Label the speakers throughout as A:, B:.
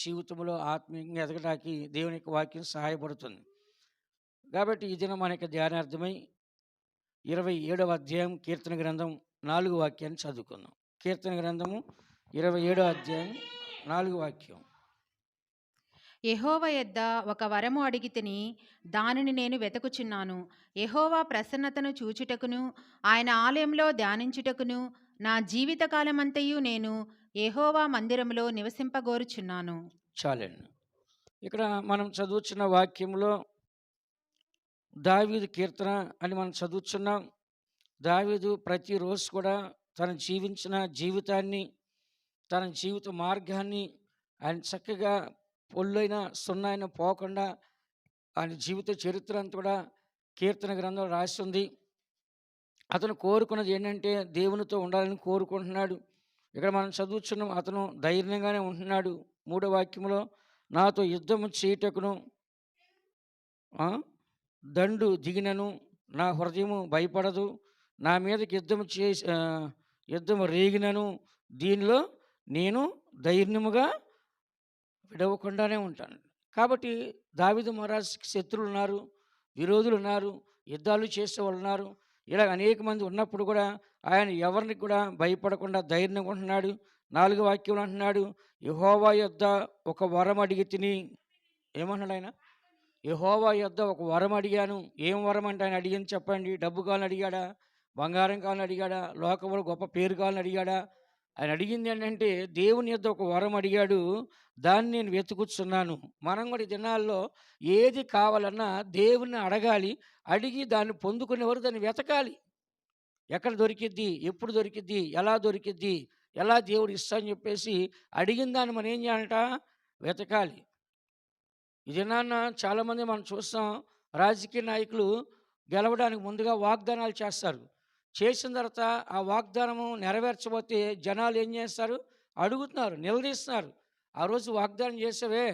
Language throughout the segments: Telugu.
A: జీవితంలో ఆత్మీయంగా ఎదగడానికి దేవుని యొక్క వాక్యం సహాయపడుతుంది. కాబట్టి ఈ దినం మన యొక్క ధ్యానార్థమై 27వ అధ్యాయం కీర్తన గ్రంథం 4 వాక్యాన్ని చదువుకుందాం. కీర్తన గ్రంథము 27వ అధ్యాయం 4 వాక్యం.
B: యెహోవా యొద్ద ఒక వరము అడిగితిని, దానిని నేను వెతుకుచున్నాను. యెహోవా ప్రసన్నతను చూచుటకును ఆయన ఆలయంలో ధ్యానించుటకును నా జీవితకాలమంతయు నేను యెహోవా మందిరములో నివసింపగోరుచున్నాను.
A: చాలండి. ఇక్కడ మనం చదువుతున్న వాక్యంలో దావీదు కీర్తన అని మనం చదువుతున్నాం. దావీదు ప్రతిరోజు కూడా తను జీవించిన జీవితాన్ని, తన జీవిత మార్గాన్ని ఆయన చక్కగా పొల్లైన సున్నైన పోకుండా ఆయన జీవిత చరిత్ర అంతా కూడా కీర్తన గ్రంథం రాసి ఉంది. అతను కోరుకున్నది ఏంటంటే దేవునితో ఉండాలని కోరుకుంటున్నాడు. ఇక్కడ మనం చదువుతున్నాం, అతను ధైర్యంగానే ఉంటున్నాడు. 3వ వాక్యంలో నాతో యుద్ధము చేయుటకును దండు దిగినను నా హృదయము భయపడదు, నా మీదకి యుద్ధము రేగినను దీనిలో నేను ధైర్యముగా విడవకుండానే ఉంటాను. కాబట్టి దావీదు మహారాజుకి శత్రువులు ఉన్నారు, విరోధులు ఉన్నారు, యుద్ధాలు చేసేవాళ్ళు ఉన్నారు. ఇలా అనేక మంది ఉన్నప్పుడు కూడా ఆయన ఎవరిని కూడా భయపడకుండా ధైర్యంగా ఉంటున్నాడు. 4వ వాక్యంలో అంటున్నాడు, యెహోవా యొద్ద ఒక వరం అడిగి తిని. ఏమన్నాడు ఆయన? యెహోవా యొద్ద ఒక వరం అడిగాను. ఏం వరం అంటే ఆయన అడిగింది చెప్పండి? డబ్బు కావాలని అడిగాడా? బంగారం కావాలని అడిగాడా? లోకంలో గొప్ప పేరు కావాలని అడిగాడా? ఆయన అడిగింది ఏంటంటే దేవుని యొద్ద ఒక వరం అడిగాడు, దాన్ని నేను వెతుకుతున్నాను. మనం కూడా ఈ దినాల్లో ఏది కావాలన్నా దేవుణ్ణి అడగాలి. అడిగి దాన్ని పొందుకునేవారు దాన్ని వెతకాలి. ఎక్కడ దొరికిద్ది, ఎప్పుడు దొరికిద్ది, ఎలా దొరికిద్ది, ఎలా దేవుడు ఇస్తా అని చెప్పేసి అడిగిన దాన్ని మనం ఏం చేయాలంట? వెతకాలి. ఈ దినాన్న చాలామంది మనం చూస్తాం, రాజకీయ నాయకులు గెలవడానికి ముందుగా వాగ్దానాలు చేస్తారు. చేసిన తర్వాత ఆ వాగ్దానము నెరవేర్చబోతే జనాలు ఏం చేస్తారు? అడుగుతున్నారు, నిలదీస్తున్నారు. ఆ రోజు వాగ్దానం చేసావే,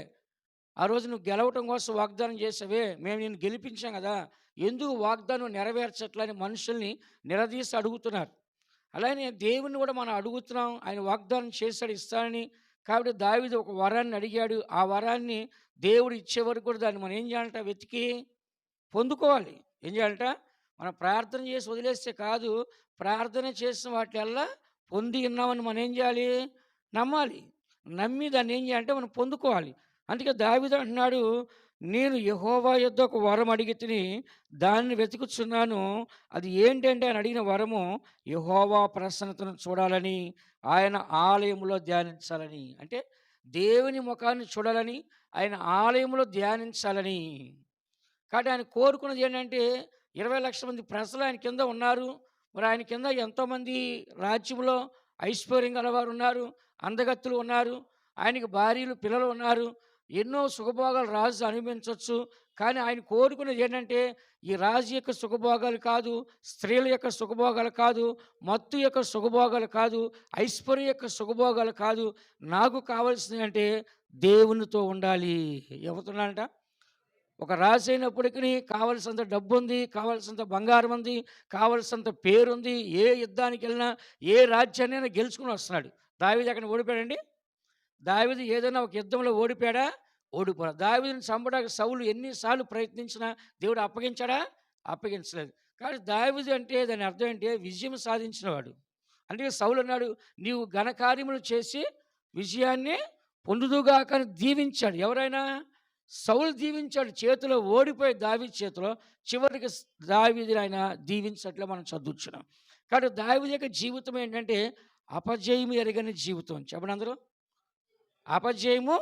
A: ఆ రోజు నువ్వు గెలవటం కోసం వాగ్దానం చేసావే, మేము నిన్ను గెలిపించాం కదా, ఎందుకు వాగ్దానం నెరవేర్చట్లని మనుషుల్ని నిలదీసి అడుగుతున్నారు. అలానే దేవుణ్ణి కూడా మనం అడుగుతున్నాం, ఆయన వాగ్దానం చేశాడు ఇస్తానని. కాబట్టి దావీదు ఒక వరాన్ని అడిగాడు. ఆ వరాన్ని దేవుడు ఇచ్చే వరకు కూడా దాన్ని మనం ఏం చేయాలంట? వెతికి పొందుకోవాలి. ఏం చేయాలంట? మనం ప్రార్థన చేసి వదిలేస్తే కాదు, ప్రార్థన చేసిన వాటిల్లా పొంది ఉన్నామని మనం ఏం చేయాలి? నమ్మాలి. నమ్మి దాన్ని ఏం చేయాలంటే మనం పొందుకోవాలి. అందుకే దావీదు అంటున్నాడు, నేను యెహోవా యొద్ద ఒక వరం అడిగి తిని దాన్ని వెతుకుచున్నాను. అది ఏంటంటే ఆయన అడిగిన వరము యెహోవా ప్రసన్నతను చూడాలని, ఆయన ఆలయంలో ధ్యానించాలని. అంటే దేవుని ముఖాన్ని చూడాలని, ఆయన ఆలయంలో ధ్యానించాలని. కాబట్టి ఆయన కోరుకున్నది ఏంటంటే 20 లక్షల మంది ప్రజలు ఆయన కింద ఉన్నారు. మరి ఆయన కింద ఎంతోమంది రాజ్యంలో ఐశ్వర్యం గలవారు ఉన్నారు, అందగత్తులు ఉన్నారు, ఆయనకి భార్యలు పిల్లలు ఉన్నారు, ఎన్నో సుఖభోగాలు రాజు అనుభవించవచ్చు. కానీ ఆయన కోరుకున్నది ఏంటంటే ఈ రాజు యొక్క సుఖభోగాలు కాదు, స్త్రీల యొక్క సుఖభోగాలు కాదు, మత్తు యొక్క సుఖభోగాలు కాదు, ఐశ్వర్య యొక్క సుఖభోగాలు కాదు. నాకు కావాల్సింది అంటే దేవునితో ఉండాలి. ఎవరుతున్నారంట? ఒక రాజు అయినప్పటికీ కావలసినంత డబ్బు ఉంది, కావలసినంత బంగారం ఉంది, కావలసినంత పేరుంది. ఏ యుద్ధానికి వెళ్ళినా, ఏ రాజ్యాన్నైనా గెలుచుకుని వస్తున్నాడు. దావీదు ఎక్కడ ఓడిపోయాడండి? దావీదు ఏదైనా ఒక యుద్ధంలో ఓడిపోయాడా? ఓడిపోయాడు. దావీదుని చంపడానికి సౌలు ఎన్నిసార్లు ప్రయత్నించినా దేవుడు అప్పగించాడా? అప్పగించలేదు. కాబట్టి దావీదు అంటే దాని అర్థం ఏంటి? విజయం సాధించినవాడు. అందుకే సౌలు అన్నాడు, నీవు ఘనకార్యములు చేసి విజయాన్ని పొందుదుగాక అని దీవించాడు. ఎవరైనా? సౌలు దీవించాడు. చేతిలో ఓడిపోయి దావీదు చేతిలో చివరికి దావీదుని ఆయన దీవించినట్లు మనం చదువుతున్నాం. కాబట్టి దావీదు యొక్క జీవితం ఏంటంటే అపజయము ఎరగని జీవితం. చెప్పండి అందరూ. అపజయము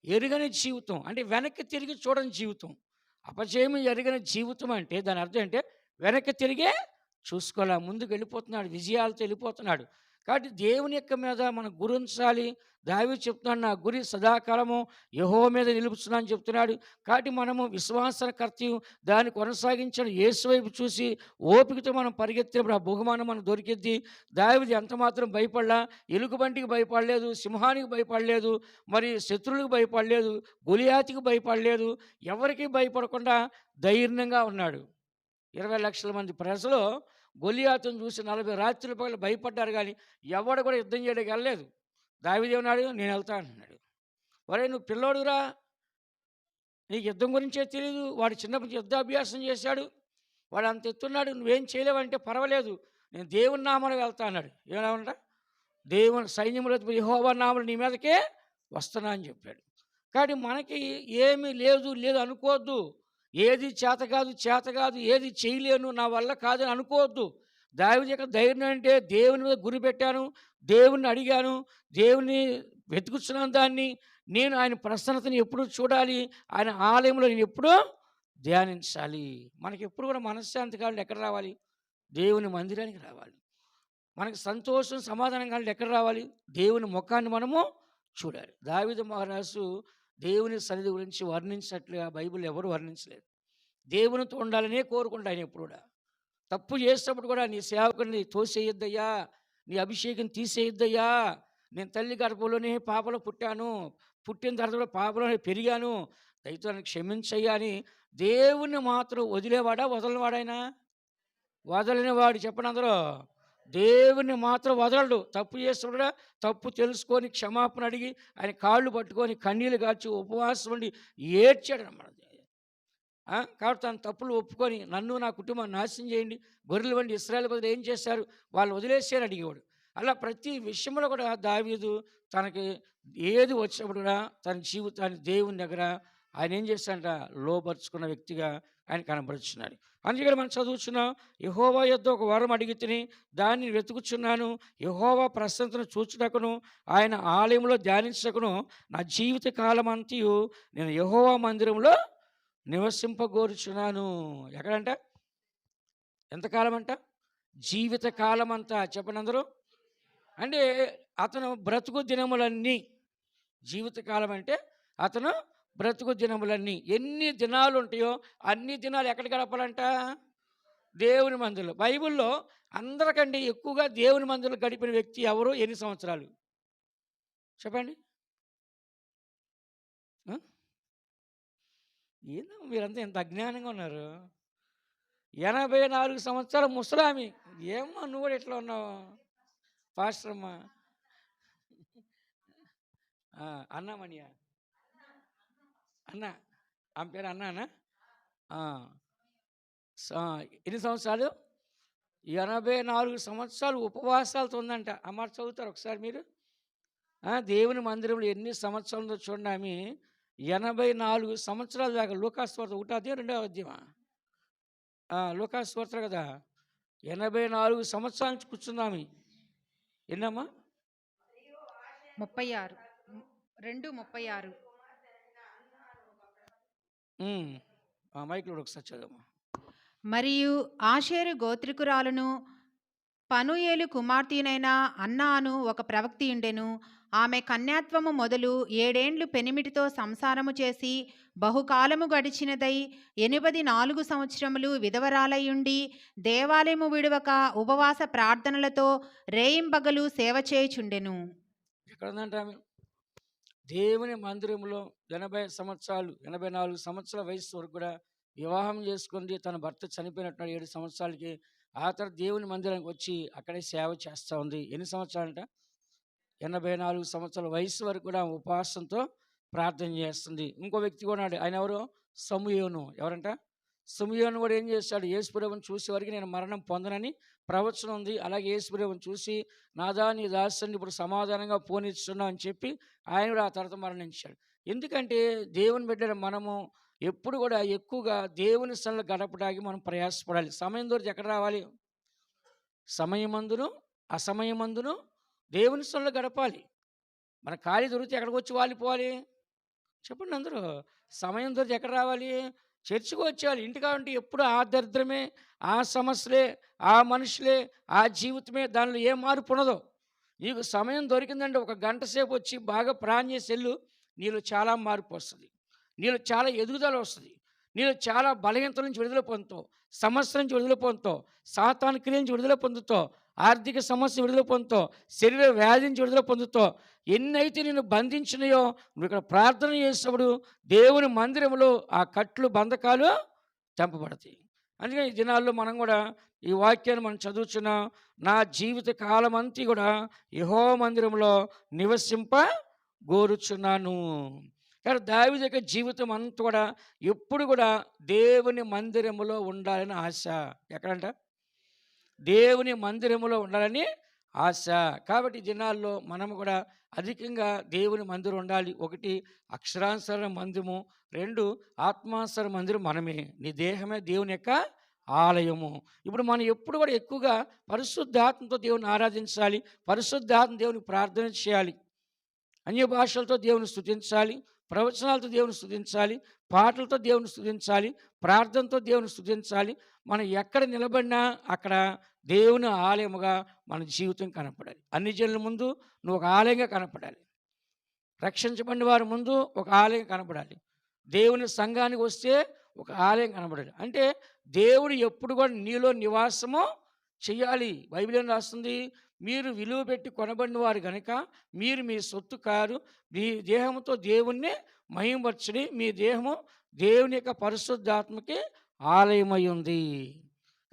A: ఎరుగని జీవితం అంటే వెనక్కి తిరిగి చూడని జీవితం. అపజయము ఎరగని జీవితం అంటే దాని అర్థం అంటే వెనక్కి తిరిగే చూసుకోలే, ముందుకు వెళ్ళిపోతున్నాడు, విజయాలతో వెళ్ళిపోతున్నాడు. కాబట్టి దేవుని యొక్క మీద మనం గురించాలి. దావీదు చెప్తున్నాడు, నా గురి సదాకాలము యెహోవా మీద నిలుపుచున్నా అని చెప్తున్నాడు. కాబట్టి మనము విశ్వాసకర్తయు దాన్ని కొనసాగించిన యేసు వైపు చూసి ఓపికతో మనం పరిగెత్తినప్పుడు ఆ బహుమానం మనకు దొరికిద్ది. దావీదు ఎంత మాత్రం భయపడలా, ఎలుగుబంటికి భయపడలేదు, సింహానికి భయపడలేదు, మరి శత్రువులకు భయపడలేదు, గొలియాతికి భయపడలేదు, ఎవరికి భయపడకుండా ధైర్యంగా ఉన్నాడు. 20 లక్షల మంది ప్రజలు గొలియాతును చూసి 40 రాత్రుల పగలు భయపడ్డారు, కానీ ఎవడు కూడా యుద్ధం చేయడానికి వెళ్ళలేదు. దావీదు ఏమన్నాడు? నేను వెళ్తా అంటున్నాడు. ఒరేయ్ నువ్వు పిల్లోడురా, నీకు యుద్ధం గురించే తెలీదు. వాడు చిన్నప్పుడు యుద్ధాభ్యాసం చేశాడు. వాడు అంత ఎత్తున్నాడు. నువ్వేం చేయలేవంటే పర్వాలేదు. నేను దేవుని నామాన వెళ్తా అన్నాడు. ఏమన్నా దేవుని సైన్యములో యెహోవా నామములో నీ మీదకే వస్తున్నా అని చెప్పాడు. కాబట్టి మనకి ఏమీ లేదు లేదు అనుకోవద్దు. ఏది చేత కాదు చేత కాదు, ఏది చేయలేను, నా వల్ల కాదని అనుకోవద్దు. దావీదు యొక్క ధైర్యం అంటే దేవుని మీద గురి పెట్టాను, దేవుణ్ణి అడిగాను, దేవుని వెతుకుతున్నాను దాన్ని. నేను ఆయన ప్రసన్నతని ఎప్పుడు చూడాలి, ఆయన ఆలయంలో నేను ఎప్పుడూ ధ్యానించాలి. మనకి ఎప్పుడు కూడా మనశ్శాంతి కావాలి ఎక్కడ రావాలి? దేవుని మందిరానికి రావాలి. మనకి సంతోషం సమాధానం కావాలి ఎక్కడ రావాలి? దేవుని ముఖాన్ని మనము చూడాలి. దావీదు మహారాజు దేవుని సన్నిధి గురించి వర్ణించినట్లుగా బైబిల్ ఎవరు వర్ణించలేదు. దేవునితో ఉండాలనే కోరుకుంటా ఆయన ఎప్పుడు కూడా. తప్పు చేసినప్పుడు కూడా నీ సేవకుని తోసేయొద్దయ్యా, నీ అభిషేకం తీసేయొద్దయ్యా, నేను తల్లి గర్భంలోనే పాపలో పుట్టాను, పుట్టిన తర్వాత కూడా పాపలోనే పెరిగాను, దయతో నన్ను క్షమించయ్యా అని దేవుణ్ణి మాత్రం వదిలేవాడా వదలవాడైనా? వదలనివాడు చెప్పండి అందరూ. దేవుణ్ణి మాత్రం వదలడు. తప్పు చేసినప్పుడు కూడా తప్పు తెలుసుకొని క్షమాపణ అడిగి ఆయన కాళ్ళు పట్టుకొని కన్నీళ్ళు కాచి ఉపవాసం ఉండి ఏడ్చాడు అన్నమాట. కాబట్టి తన తప్పులు ఒప్పుకొని నన్ను నా కుటుంబాన్ని నాశనం చేయండి, గొర్రెలు వంటి ఇశ్రాయేలు బదులు ఏం చేశారు, వాళ్ళు వదిలేసారు అడిగేవాడు. అలా ప్రతి విషయంలో కూడా దావీదు తనకి ఏది వచ్చినప్పుడు కూడా తన జీవితాన్ని దేవుని దగ్గర ఆయన ఏం చేశాడంట, లోపరుచుకున్న వ్యక్తిగా ఆయన కనబరుచున్నాడు. అందుకని మనం చదువుతున్నాం, యెహోవా యొద్ద ఒక వరం అడిగి తిని దాన్ని వెతుకుచున్నాను, యెహోవా ప్రసన్నతను చూచుటకును ఆయన ఆలయంలో ధ్యానించకును నా జీవిత కాలం అంతయు నేను యెహోవా మందిరంలో నివసింపగోరుచున్నాను. ఎక్కడంట? ఎంతకాలం అంట? జీవిత కాలం అంతా. చెప్పండి అందరూ. అంటే అతను బ్రతుకు దినములన్నీ, జీవితకాలం అంటే అతను బ్రతుకు దినములన్నీ, ఎన్ని దినాలు ఉంటాయో అన్ని దినాలు ఎక్కడ గడపాలంట? దేవుని మందిరంలో. బైబిల్లో అందరికంటే ఎక్కువగా దేవుని మందిరంలో గడిపిన వ్యక్తి ఎవరు? ఎన్ని సంవత్సరాలు చెప్పండి? ఏందో మీరంతా ఎంత అజ్ఞానంగా ఉన్నారు. 84 సంవత్సరాల ముసలామి. ఏమ్మా నువ్వు కూడా ఎట్లా ఉన్నావు పాస్టర్ అమ్మ? అన్నామణియా? అన్న, ఆమె పేరు అన్నానా? ఎన్ని సంవత్సరాలు? 84 సంవత్సరాలు ఉపవాసాలతో ఉందంట. అమ్మ చదువుతారు ఒకసారి మీరు. దేవుని మందిరంలో ఎన్ని సంవత్సరాలు ఉందో చూడండి. ఆమె 84 సంవత్సరాల దాకా. లూకాసు వార్త 1వ అధ్యాయం 2వ అధ్యాయమా? లూకాసు వార్త కదా. 84 సంవత్సరాల నుంచి కూర్చుందామి. ఎన్నమ్మా?
B: 36 2:36.
A: మైక్లో ఒకసారి చదవమ్మా.
B: మరియు ఆషేరు గోత్రికురాలును పనుయేలు కుమార్తెనైన అన్నాను ఒక ప్రవక్తి ఉండెను. ఆమె కన్యాత్వము మొదలు 7 ఏండ్లు పెనిమిటితో సంసారము చేసి బహుకాలము గడిచినదై 84 సంవత్సరములు విధవరాలయుండి దేవాలయము విడువక ఉపవాస ప్రార్థనలతో రేయింబగలు సేవ చేయుచుండెను.
A: ఎక్కడ ఉందంటే ఆమె దేవుని మందిరంలో 84 సంవత్సరాల వయసు వరకు కూడా వివాహం చేసుకుంది. తన భర్త చనిపోయినట్టు 7 సంవత్సరాలకి. ఆ తర్వాత దేవుని మందిరానికి వచ్చి అక్కడే సేవ చేస్తూ ఉంది. ఎన్ని సంవత్సరాలంట? 84 సంవత్సరాల వయసు వరకు కూడా ఉపవాసంతో ప్రార్థన చేస్తుంది. ఇంకో వ్యక్తి కూడా ఉన్నాడు. ఆయన ఎవరు? సమూయేలు. ఎవరంట? సమూయేలు కూడా ఏం చేశాడు? యేసుప్రభువుని చూసే వరకు నేను మరణం పొందనని ప్రవచనం ఉంది. అలాగే యేసుప్రభువుని చూసి నాదా నీ దాసుని ఇప్పుడు సమాధానంగా పోనిస్తున్నావు అని చెప్పి ఆయన కూడా ఆ తర్వాత మరణించాడు. ఎందుకంటే దేవుని బిడ్డ మనము ఎప్పుడు కూడా ఎక్కువగా దేవుని సన్నిధిలో గడపడానికి మనం ప్రయాసపడాలి. సమయం దొరికి ఎక్కడ రావాలి? సమయమందును అసమయమందును దేవుని సన్నిధిలో గడపాలి. మన ఖాళీ దొరికితే ఎక్కడికి వచ్చి వాలిపోవాలి? చెప్పండి అందరూ. సమయం దొరికి ఎక్కడ రావాలి? చర్చికి వచ్చేయాలి. ఇంటికా ఉంటే ఎప్పుడు ఆ దరిద్రమే, ఆ సమస్యలే, ఆ మనుషులే, ఆ జీవితమే, దానిలో ఏ మార్పు ఉండదు. నీకు సమయం దొరికిందంటే ఒక గంట సేపు వచ్చి బాగా ప్రాణం చేసి వెళ్ళు, నీలో చాలా మార్పు వస్తుంది, నీలో చాలా ఎదుగుదల వస్తుంది, నీలో చాలా బలహీనతల నుంచి విడుదల పొందుతావు, సమస్య నుంచి విడుదల పొందుతావు, సాతాను క్రియ నుంచి విడుదల పొందుతావు, ఆర్థిక సమస్య విడుదల పొందుతావు, శరీర వ్యాధి నుంచి విడుదల పొందుతావు. ఎన్నైతే నిన్ను బంధించినాయో నువ్వు ఇక్కడ ప్రార్థన చేసినప్పుడు దేవుని మందిరంలో ఆ కట్లు బంధకాలు తెంపబడతాయి. అందుకని ఈ దినాల్లో మనం కూడా ఈ వాక్యాన్ని మనం చదువుతున్నాం. నా జీవిత కాలం అంతా కూడా యెహోవా మందిరంలో నివసింప గోరుచున్నాను. కానీ దావీదు యొక్క జీవితం అంతా కూడా ఎప్పుడు కూడా దేవుని మందిరములో ఉండాలని ఆశ. ఎక్కడంట? దేవుని మందిరములో ఉండాలని ఆశ. కాబట్టి ఈ దినాల్లో మనము కూడా అధికంగా దేవుని మందిరం ఉండాలి. ఒకటి అక్షరానుసార మందిరము, 2 ఆత్మానుసార మందిరం మనమే. నీ దేహమే దేవుని యొక్క ఆలయము. ఇప్పుడు మనం ఎప్పుడు కూడా ఎక్కువగా పరిశుద్ధాత్మతో దేవుని ఆరాధించాలి. పరిశుద్ధాత్మ దేవునికి ప్రార్థన చేయాలి. అన్య భాషలతో దేవుని స్తుతించాలి. ప్రవచనాలతో దేవుని స్తుతించాలి. పాటలతో దేవుని స్తుతించాలి. ప్రార్థనతో దేవుని స్తుతించాలి. మనం ఎక్కడ నిలబడినా అక్కడ దేవుని ఆలయముగా మన జీవితం కనపడాలి. అన్ని జనుల ముందు నువ్వు ఒక ఆలయంగా కనపడాలి. రక్షించబడిన వారి ముందు ఒక ఆలయం కనపడాలి. దేవుని సంఘానికి వస్తే ఒక ఆలయం కనపడాలి. అంటే దేవుడు ఎప్పుడు కూడా నీలో నివాసము చెయ్యాలి. బైబిల్ ఏం రాస్తుంది? మీరు విలువ పెట్టి కొనబడిన వారు గనుక మీరు మీ సొత్తు కారు. మీ దేహముతో దేవుణ్ణి మహిమపరచుడి. మీ దేహము దేవుని యొక్క పరిశుద్ధాత్మకి ఆలయమై ఉంది.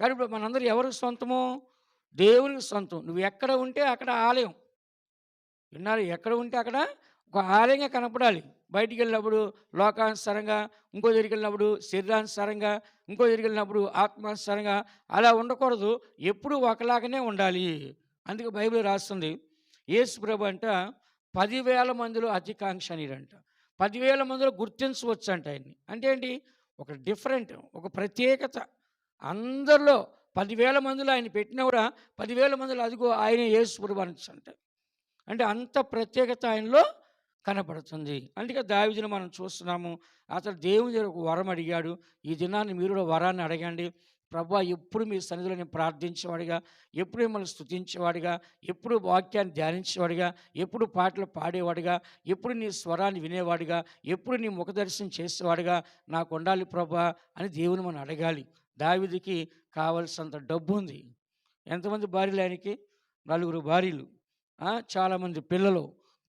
A: కానీ ఇప్పుడు మనందరూ ఎవరికి సొంతము? దేవునికి సొంతం. నువ్వు ఎక్కడ ఉంటే అక్కడ ఆలయం. విన్నారు? ఎక్కడ ఉంటే అక్కడ ఒక ఆలయంగా కనపడాలి. బయటికి వెళ్ళినప్పుడు లోకానుసారంగా, ఇంకో దగ్గరికి వెళ్ళినప్పుడు శరీరానుసారంగా, ఇంకో దగ్గరికి వెళ్ళినప్పుడు ఆత్మానుసారంగా అలా ఉండకూడదు. ఎప్పుడూ ఒకలాగానే ఉండాలి. అందుకే బైబిల్ రాస్తుంది, యేసు ప్రభు అంట 10,000 మందిలో అతికాంక్షణీయుడంట. 10,000 మందిలో గుర్తించవచ్చు అంట ఆయన్ని. అంటే ఏంటి? ఒక డిఫరెంట్, ఒక ప్రత్యేకత. అందరిలో 10,000 మందిలో ఆయన పెట్టినా కూడా 10,000 మందిలో అదిగో ఆయనే యేసు ప్రభు అనొచ్చంట. అంటే అంత ప్రత్యేకత ఆయనలో కనపడుతుంది. అందుకే దావీదుని మనం చూస్తున్నాము. అతడు దేవుని దగ్గర ఒక వరం అడిగాడు. ఈ దినాన్ని మీరు కూడా వరాన్ని అడగండి. ప్రభువా, ఎప్పుడు మీ సన్నిధిలో నేను ప్రార్థించేవాడిగా, ఎప్పుడు మిమ్మల్ని స్తుతించేవాడిగా, ఎప్పుడు వాక్యాన్ని ధ్యానించేవాడిగా, ఎప్పుడు పాటలు పాడేవాడిగా, ఎప్పుడు నీ స్వరాన్ని వినేవాడిగా, ఎప్పుడు నీ ముఖదర్శనం చేసేవాడిగా నాకు ఉండాలి ప్రభువా అని దేవుని మనం అడగాలి. దావీదుకి కావలసినంత డబ్బు ఉంది. ఎంతమంది భార్యలు ఆయనకి? 4 భార్యలు. చాలామంది పిల్లలు,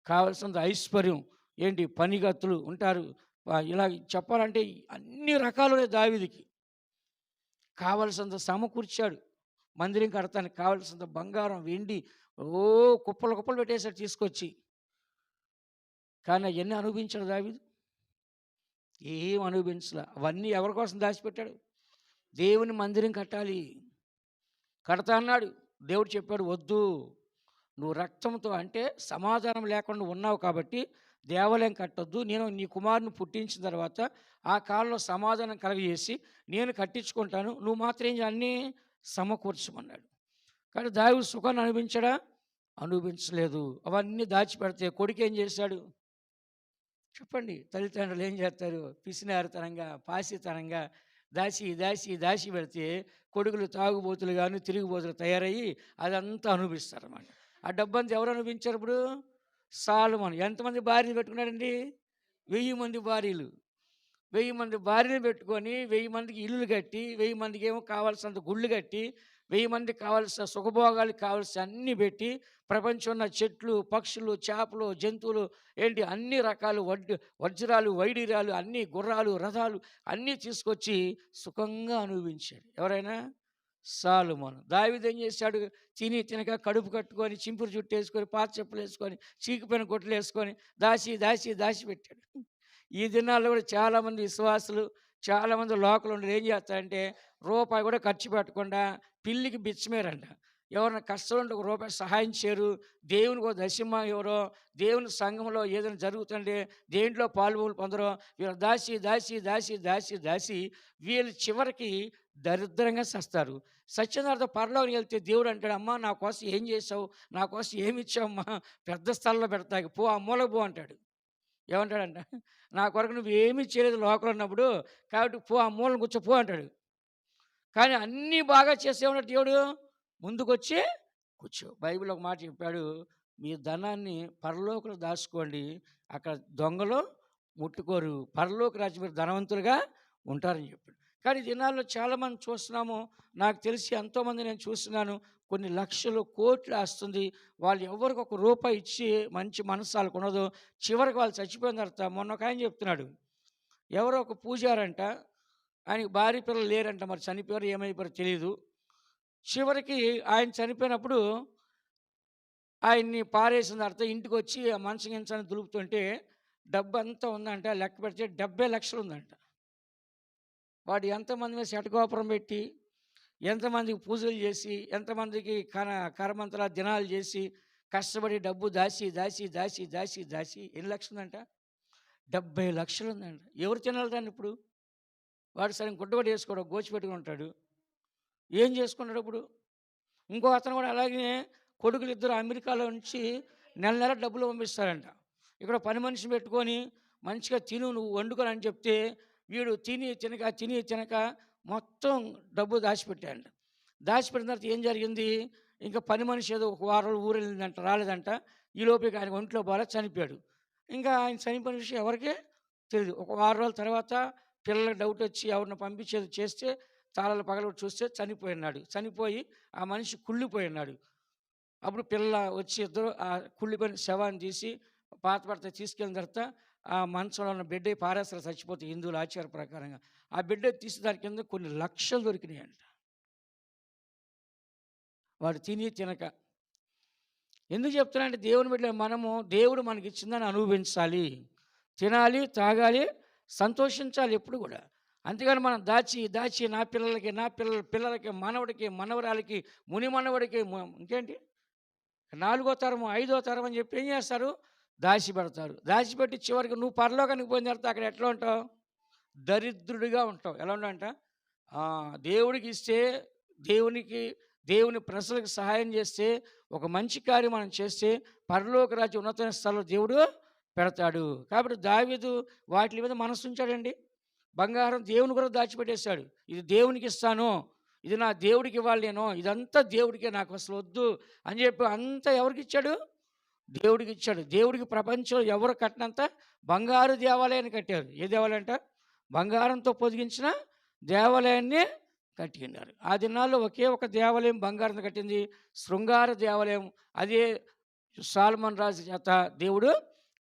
A: కావలసినంత ఐశ్వర్యం, ఏంటి పనిగత్తులు ఉంటారు. ఇలా చెప్పాలంటే అన్ని రకాలునే దావీదుకి కావలసినంత సమకూర్చాడు. మందిరం కడతానికి కావలసినంత బంగారం, వెండి కుప్పలు కుప్పలు పెట్టేశాడు తీసుకొచ్చి. కానీ అవన్నీ అనుభవించాడు దావీదు? ఏం అనుభవించలే. అవన్నీ ఎవరి కోసం దాచిపెట్టాడు? దేవుని మందిరం కట్టాలి, కడతా అన్నాడు. దేవుడు చెప్పాడు, వద్దు, నువ్వు రక్తంతో అంటే సమాధానం లేకుండా ఉన్నావు కాబట్టి దేవాలయం కట్టొద్దు. నేను నీ కుమారుని పుట్టించిన తర్వాత ఆ కాలంలో సమాధానం కలగజేసి నేను కట్టించుకుంటాను. నువ్వు మాత్రం ఏం చేయాలి? అన్నీ సమకూర్చమన్నాడు. కానీ దావీదు సుఖాన్ని అనుభవించాడా? అనుభవించలేదు. అవన్నీ దాచిపెడితే కొడుకు ఏం చేశాడు? చెప్పండి. తల్లిదండ్రులు ఏం చేస్తారు? పిసినారితనంగా, పాసితనంగా దాచి దాచి దాచి పెడితే కొడుకులు తాగుబోతులుగాను, తిరుగుబోతులు తయారయ్యి అదంతా అనుభవిస్తారన్నమాట. ఆ డబ్బంతా ఎవరు అనుభవించారు ఇప్పుడు? సాలొమోను. ఎంతమంది భార్యలు పెట్టుకున్నాడండి? 1000 మంది భార్యలు. 1000 మంది భార్యలు పెట్టుకొని 1000 మందికి ఇల్లులు కట్టి, 1000 మందికి ఏమో కావాల్సినంత గుళ్ళు కట్టి, 1000 మందికి కావాల్సిన సుఖభోగాలకు కావాల్సిన అన్నీ పెట్టి, ప్రపంచంలో ఉన్న చెట్లు, పక్షులు, చేపలు, జంతువులు, ఏంటి అన్ని రకాలు వజ్రాలు, వైడూర్యాలు, అన్ని గుర్రాలు, రథాలు అన్నీ తీసుకొచ్చి సుఖంగా అనుభవించాడు. ఎవరైనా? సాలొమోను. దావీదు ఏం చేశాడు? తిని తినక కడుపు కట్టుకొని, చింపురు జుట్టు వేసుకొని, పాత చెప్పులు వేసుకొని, చీకిపోయిన గుడ్డలు వేసుకొని దాచి దాచి దాచి పెట్టాడు. ఈ దినాల్లో కూడా చాలామంది విశ్వాసులు, చాలామంది లోకల్ ఉండరు ఏం చేస్తారంటే రూపాయి కూడా ఖర్చు పెట్టకుండా పిల్లికి బిచ్చమేరంట. ఎవరైనా కష్టం ఉంటే ఒక రూపాయి సహాయం చేయరు. దేవునికి ఒక దశమ ఎవరో, దేవుని సంఘంలో ఏదైనా జరుగుతుంటే దేంట్లో పాల్గొలు పొందరో, వీళ్ళు దాచి దాచి దాచి దాచి దాచి వీళ్ళు చివరికి దరిద్రంగా సస్తారు. సత్యనారాయణ పరలోకి వెళ్తే దేవుడు అంటాడు, అమ్మా నా కోసం ఏం చేసావు, నా కోసం ఏమి ఇచ్చావమ్మా, పెద్ద స్థలంలో పెడతాకి పో, ఆ మూలకు పో అంటాడు. ఏమంటాడంట? నా కొరకు నువ్వు ఏమీ చేయలేదు లోకంలో ఉన్నప్పుడు, కాబట్టి పో, ఆ మూలను కూర్చోపో అంటాడు. కానీ అన్నీ బాగా చేసేవాడు దేవుడు, ముందుకొచ్చి కూర్చో. బైబిల్ ఒక మాట చెప్పాడు, మీ ధనాన్ని పరలోకంలో దాచుకోండి, అక్కడ దొంగలు ముట్టుకోరు, పరలోక రాజ్యం మీరు ధనవంతులుగా ఉంటారని చెప్పాడు. కానీ ఈ దినాల్లో చాలామంది చూస్తున్నాము, నాకు తెలిసి ఎంతోమంది నేను చూస్తున్నాను, కొన్ని లక్షలు కోట్లు వస్తుంది, వాళ్ళు ఎవరికి ఒక రూపాయి ఇచ్చి మంచి మనసు వాళ్ళకు ఉండదు. చివరికి వాళ్ళు చచ్చిపోయిన తర్వాత మొన్న ఒక ఆయన చెప్తున్నాడు, ఎవరో ఒక పూజారంట, ఆయనకి భార్య పిల్లలు లేరంట, మరి చనిపోయారు ఏమైపోయారో తెలియదు. చివరికి ఆయన చనిపోయినప్పుడు ఆయన్ని పారేసిన తర్వాత ఇంటికొచ్చి ఆ మంచం గించని దులుపుతుంటే డబ్బంతా ఉందంట. లెక్క పెడితే 70,00,000 ఉందంట. వాడు ఎంతమంది మీద శటగోపురం పెట్టి, ఎంతమందికి పూజలు చేసి, ఎంతమందికి కరమంత్రాల దినాలు చేసి, కష్టపడి డబ్బు దాసి, దాసి, దాసి, దాసి, దాసి ఎన్ని లక్షలుందంట? 70,00,000 ఉందంట. ఎవరు తినాలి దాన్నిప్పుడు? వాడు సరిగ్గా గుడ్డ కూడా వేసుకోడు. గోచి పెట్టుకొని ఉంటాడు. ఏం చేసుకున్నాడు ఇప్పుడు? ఇంకో అతను కూడా అలాగే కొడుకులిద్దరు అమెరికాలో నుంచి నెల నెల డబ్బులు పంపిస్తారంట. ఇక్కడ పని మనిషిని పెట్టుకొని మంచిగా తిను నువ్వు వండుకొని అని చెప్తే వీడు తిని తినక తిని తినక మొత్తం డబ్బు దాచిపెట్టాడంట. దాచిపెట్టిన తర్వాత ఏం జరిగింది? ఇంకా పని మనిషి ఏదో ఒక వారం రోజులు ఊరు వెళ్ళిందంట, రాలేదంట. ఈలోపు ఆయన ఒంట్లో బాగా చనిపోయాడు. ఇంకా ఆయన చనిపోయిన విషయం ఎవరికీ తెలియదు. ఒక వారం రోజుల తర్వాత పిల్లలకు డౌట్ వచ్చి ఎవరిని పంపించేది చేస్తే తాళాలు పగలగొట్టి చూస్తే చనిపోయినాడు. చనిపోయి ఆ మనిషి కుళ్ళిపోయినాడు. అప్పుడు పిల్ల వచ్చి ఇద్దరు ఆ కుళ్ళిపోయిన శవాన్ని తీసి పాత పడితే తీసుకెళ్ళిన తర్వాత ఆ మంచంలో ఉన్న బిడ్డ పారేస్తారు చచ్చిపోతే హిందువుల ఆచార ప్రకారంగా. ఆ బిడ్డ తీసి దాని కింద కొన్ని లక్షలు దొరికినాయంట. వాడు తిని తినక. ఎందుకు చెప్తున్నా అంటే దేవుని బిడ్డ మనము దేవుడు మనకి ఇచ్చిందని అనుభవించాలి, తినాలి, తాగాలి, సంతోషించాలి ఎప్పుడు కూడా. అంతేగాని మనం దాచి దాచి నా పిల్లలకి, నా పిల్లలకి, మనవడికి, మనవరాలకి, ముని మనవడికి, ఇంకేంటి నాలుగో తరము, ఐదో తరం అని చెప్పి ఏం చేస్తారు? దాచిపెడతారు. దాచిపెట్టి చివరికి నువ్వు పరలోకానికి పోయిన తర్వాత అక్కడ ఎట్లా ఉంటావు? దరిద్రుడిగా ఉంటావు. ఎలా ఉంటావంట? దేవుడికి ఇస్తే, దేవుని ప్రజలకు సహాయం చేస్తే, ఒక మంచి కార్యం మనం చేస్తే పరలోక రాజ్య ఉన్నతమైన స్థలంలో దేవుడు పెడతాడు. కాబట్టి దావీదు వాటి మీద మనసు ఉంచాడండి. బంగారం దేవుని కూడా దాచిపెట్టేశాడు. ఇది దేవునికి ఇస్తాను, ఇది నా దేవుడికి ఇవ్వాలి, నేను ఇదంతా దేవుడికే, నాకు అసలు వద్దు అని చెప్పి అంతా ఎవరికి ఇచ్చాడు? దేవుడికి ఇచ్చాడు. దేవుడికి ప్రపంచంలో ఎవరు కట్టినంత బంగారు దేవాలయాన్ని కట్టారు. ఏ దేవాలయం అంట? బంగారంతో పొదిగించిన దేవాలయాన్ని కట్టినారు. ఆ దినాల్లో ఒకే ఒక దేవాలయం బంగారంతో కట్టింది, శృంగార దేవాలయం. అదే సాల్మన్ రాజు చేత దేవుడు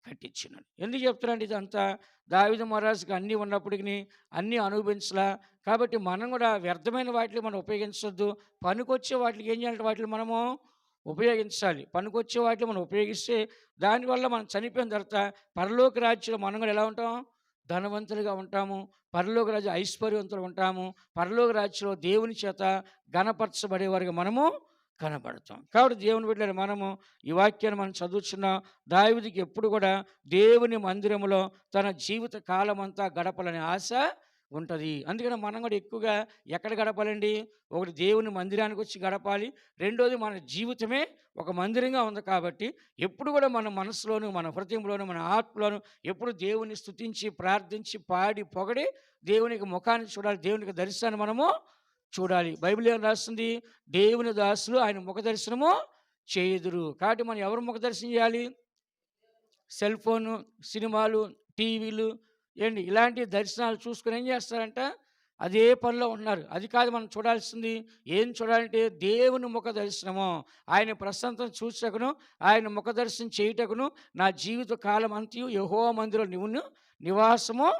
A: కట్టించినాడు. ఎందుకు చెప్తున్నాడు ఇదంతా? దావీదు మహారాజుకి అన్నీ ఉన్నప్పటికీ అన్నీ అనుభవించలా. కాబట్టి మనం కూడా వ్యర్థమైన వాటిని మనం ఉపయోగించవద్దు. పనికొచ్చే వాటికి ఏం చేయాలంటే వాటిని మనము ఉపయోగించాలి. పనికొచ్చే వాటిని మనం ఉపయోగిస్తే దానివల్ల మనం చనిపోయిన తర్వాత పరలోక రాజ్యంలో మనం కూడా ఎలా ఉంటాం? ధనవంతులుగా ఉంటాము. పరలోక రాజ్య ఐశ్వర్యవంతులు ఉంటాము. పరలోక రాజ్యంలో దేవుని చేత ఘనపరచబడే వారికి మనము కనబడతాం. కాబట్టి దేవుని బిడ్డలారా, మనము ఈ వాక్యాన్ని మనం చదువుతున్న దావీదుకి ఎప్పుడు కూడా దేవుని మందిరములో తన జీవిత కాలం అంతా గడపాలనే ఆశ ఉంటుంది. అందుకని మనం కూడా ఎక్కువగా ఎక్కడ గడపాలండి? ఒకటి దేవుని మందిరానికి వచ్చి గడపాలి. రెండోది మన జీవితమే ఒక మందిరంగా ఉంది కాబట్టి ఎప్పుడు కూడా మన మనసులోను, మన హృదయంలోను, మన ఆత్మలోను ఎప్పుడు దేవుని స్తుతించి, ప్రార్థించి, పాడి, పొగడి దేవునికి ముఖాన్ని చూడాలి. దేవునికి దర్శనాన్ని మనము చూడాలి. బైబిల్ ఏం రాస్తుంది? దేవుని దాసులు ఆయన ముఖ దర్శనము చేయుదురు. కాబట్టి మనం ఎవరు ముఖ దర్శనం చేయాలి? సెల్ ఫోను, సినిమాలు, టీవీలు ఏంటి ఇలాంటి దర్శనాలు చూసుకొని ఏం చేస్తారంట? అదే పనిలో ఉన్నారు. అది కాదు మనం చూడాల్సింది. ఏం చూడాలంటే దేవుని ముఖ దర్శనము. ఆయన ప్రశాంతం చూచటకును, ఆయన ముఖ దర్శనం చేయుటకును నా జీవిత కాలం అంతయు యెహోవా మందిరంలో నువ్వు నివాసము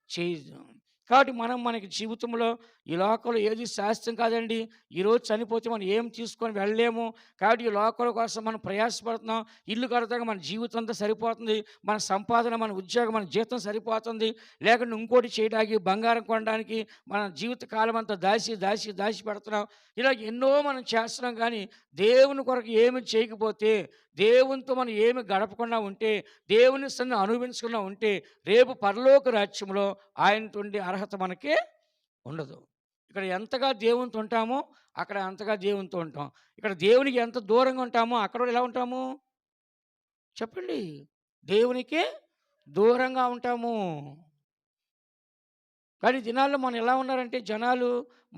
A: చేయు. కాబట్టి మనం మనకి జీవితంలో ఈ లోకంలో ఏది శాస్త్రం కాదండి. ఈరోజు చనిపోతే మనం ఏం తీసుకొని వెళ్ళలేము. కాబట్టి ఈ లోకాల కోసం మనం ప్రయాసపడుతున్నాం. ఇల్లు కడతాక మన జీవితం అంతా సరిపోతుంది, మన సంపాదన, మన ఉద్యోగం, మన జీతం సరిపోతుంది. లేకుంటే ఇంకోటి చేయడానికి, బంగారం కొనడానికి మన జీవిత కాలం అంతా దాచి దాచి దాచి పెడుతున్నాం. ఇలా ఎన్నో మనం చేస్తున్నాం. కానీ దేవుని కొరకు ఏమి చేయకపోతే, దేవునితో మనం ఏమి గడపకుండా ఉంటే, దేవుని సన్ని అనుభవించకుండా ఉంటే రేపు పరలోక రాజ్యంలో ఆయనతో ఉండే అర్హత మనకి ఉండదు. ఇక్కడ ఎంతగా దేవునితో ఉంటామో అక్కడ అంతగా దేవునితో ఉంటాం. ఇక్కడ దేవునికి ఎంత దూరంగా ఉంటామో అక్కడ కూడా ఎలా ఉంటాము? చెప్పండి. దేవునికి దూరంగా ఉంటాము. కానీ ఈ దినాల్లో మనం ఎలా ఉన్నారంటే జనాలు,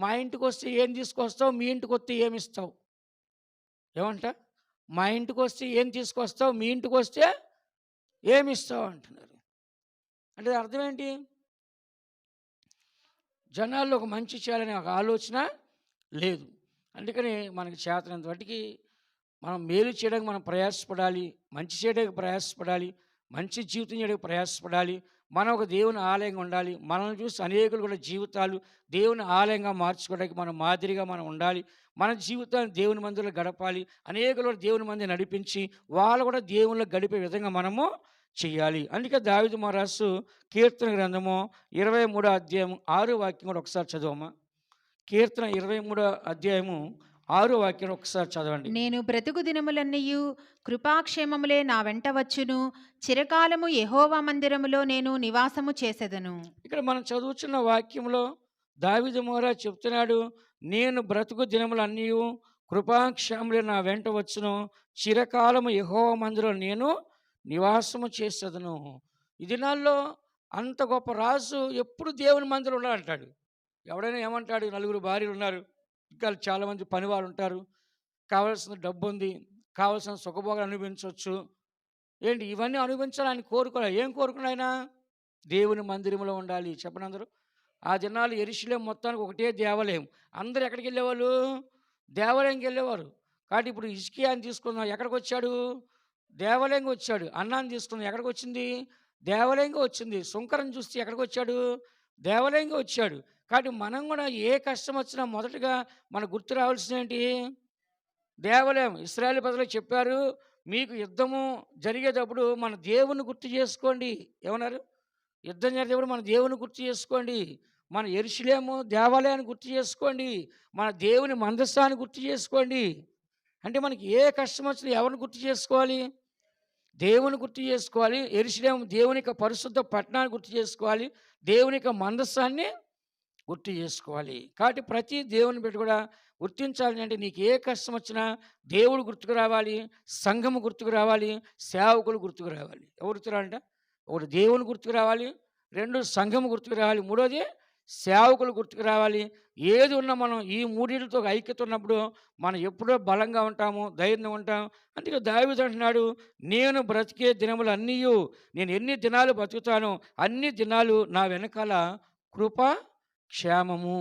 A: మా ఇంటికి వస్తే ఏం తీసుకొస్తావు, మీ ఇంటికి వస్తే ఏమిస్తావు? ఏమంట? మా ఇంటికి వస్తే ఏం తీసుకొస్తావు, మీ ఇంటికి వస్తే ఏమిస్తావు అంటున్నారు. అంటే అర్థం ఏంటి? జనాల్లో ఒక మంచి చేయాలనే ఒక ఆలోచన లేదు. అందుకని మనకి చేతనంత వాటికి మనం మేలు చేయడానికి మనం ప్రయాసపడాలి, మంచి చేయడానికి ప్రయాసపడాలి, మంచి జీవితం చేయడానికి ప్రయాసపడాలి. మనం ఒక దేవుని ఆలయంగా ఉండాలి. మనల్ని చూసి అనేకులు కూడా జీవితాలు దేవుని ఆలయంగా మార్చుకోవడానికి మనం మాదిరిగా మనం ఉండాలి. మన జీవితాన్ని దేవుని మందిరంలో గడపాలి. అనేకులు కూడా దేవుని మందిరం నడిపించి వాళ్ళు కూడా దేవునిలో గడిపే విధంగా మనము చేయాలి. అందుకే దావీదు మహారాజు కీర్తన గ్రంథము 23 అధ్యాయం 6 వాక్యం కూడా ఒకసారి చదవమ్మా. కీర్తన 23 అధ్యాయము 6 వాక్యం ఒకసారి చదవండి.
B: నేను బ్రతుకు దినములన్నీయు కృపాక్షేమములే నా వెంట వచ్చును. చిరకాలము యెహోవా మందిరములో నేను నివాసము చేసెదను.
A: ఇక్కడ మనం చదువుతున్న వాక్యంలో దావీదు మహారాజు చెప్తున్నాడు, నేను బ్రతుకు దినములన్నీయు కృపాక్షేమములే నా వెంట వచ్చును. చిరకాలము యెహోవా మందిరంలో నేను నివాసము చేసేదను. ఈ దినాల్లో అంత గొప్ప రాజు ఎప్పుడు దేవుని మందిరం ఉండాలంటాడు. ఎవడైనా ఏమంటాడు, నలుగురు భార్యలు ఉన్నారు, ఇంకా చాలామంది పనివారు ఉంటారు, కావలసిన డబ్బు ఉంది, కావలసిన సుఖభోగాలు అనుభవించవచ్చు. ఏంటి ఇవన్నీ అనుభవించాలని కోరుకోవాలి. ఏం కోరుకున్నాడు ఆయన? దేవుని మందిరంలో ఉండాలి. చెప్పండి అందరూ. ఆ దినాలు యెరూషలేము మొత్తానికి ఒకటే దేవాలయం. అందరూ ఎక్కడికి వెళ్ళేవాళ్ళు? దేవాలయంకి వెళ్ళేవారు. కాబట్టి ఇప్పుడు హిజ్కియాని తీసుకుందాం, ఎక్కడికి వచ్చాడు? దేవాలయంగా వచ్చాడు. అన్నాన్ని తీసుకుందాం, ఎక్కడికి వచ్చింది? దేవాలయంగా వచ్చింది. సుంకరం చూస్తే ఎక్కడికి వచ్చాడు? దేవాలయంగా వచ్చాడు. కాబట్టి మనం కూడా ఏ కష్టం వచ్చినా మొదటగా మనకు గుర్తు రావాల్సింది ఏంటి? దేవాలయం. ఇశ్రాయేలు ప్రజలకు చెప్పారు, మీకు యుద్ధము జరిగేటప్పుడు మన దేవుని గుర్తు చేసుకోండి. ఏమన్నారు? యుద్ధం జరిగేటప్పుడు మన దేవుని గుర్తు చేసుకోండి. మన యెరూషలేము దేవాలయాన్ని గుర్తు చేసుకోండి. మన దేవుని మందసాన్ని గుర్తు చేసుకోండి. అంటే మనకి ఏ కష్టం వచ్చినా ఎవరిని గుర్తు చేసుకోవాలి? దేవుని గుర్తు చేసుకోవాలి. యెరూషలేము దేవుని యొక్క పరిశుద్ధ పట్టణాన్ని గుర్తు చేసుకోవాలి. దేవుని యొక్క మందసాన్ని గుర్తు చేసుకోవాలి. కాబట్టి ప్రతి దేవుని బిడ్డ కూడా గుర్తించాలి అంటే నీకు ఏ కష్టం వచ్చినా దేవుడు గుర్తుకు రావాలి, సంఘము గుర్తుకు రావాలి, సేవకులు గుర్తుకు రావాలి. ఎవరు గుర్తురాలంట? ఒకటి దేవుని గుర్తుకు రావాలి, 2 సంఘము గుర్తుకు రావాలి, 3వది సేవకులు గుర్తుకు రావాలి. ఏది ఉన్నా మనం ఈ మూడింటితో ఐక్యత ఉన్నప్పుడు మనం ఎప్పుడో బలంగా ఉంటాము, ధైర్యంగా ఉంటాం. అందుకే దావీదు అంటున్నాడు, నేను బ్రతికే దినములు అన్నీయు, నేను ఎన్ని దినాలు బతుకుతానో అన్ని దినాలు నా వెనకాల కృప క్షేమము.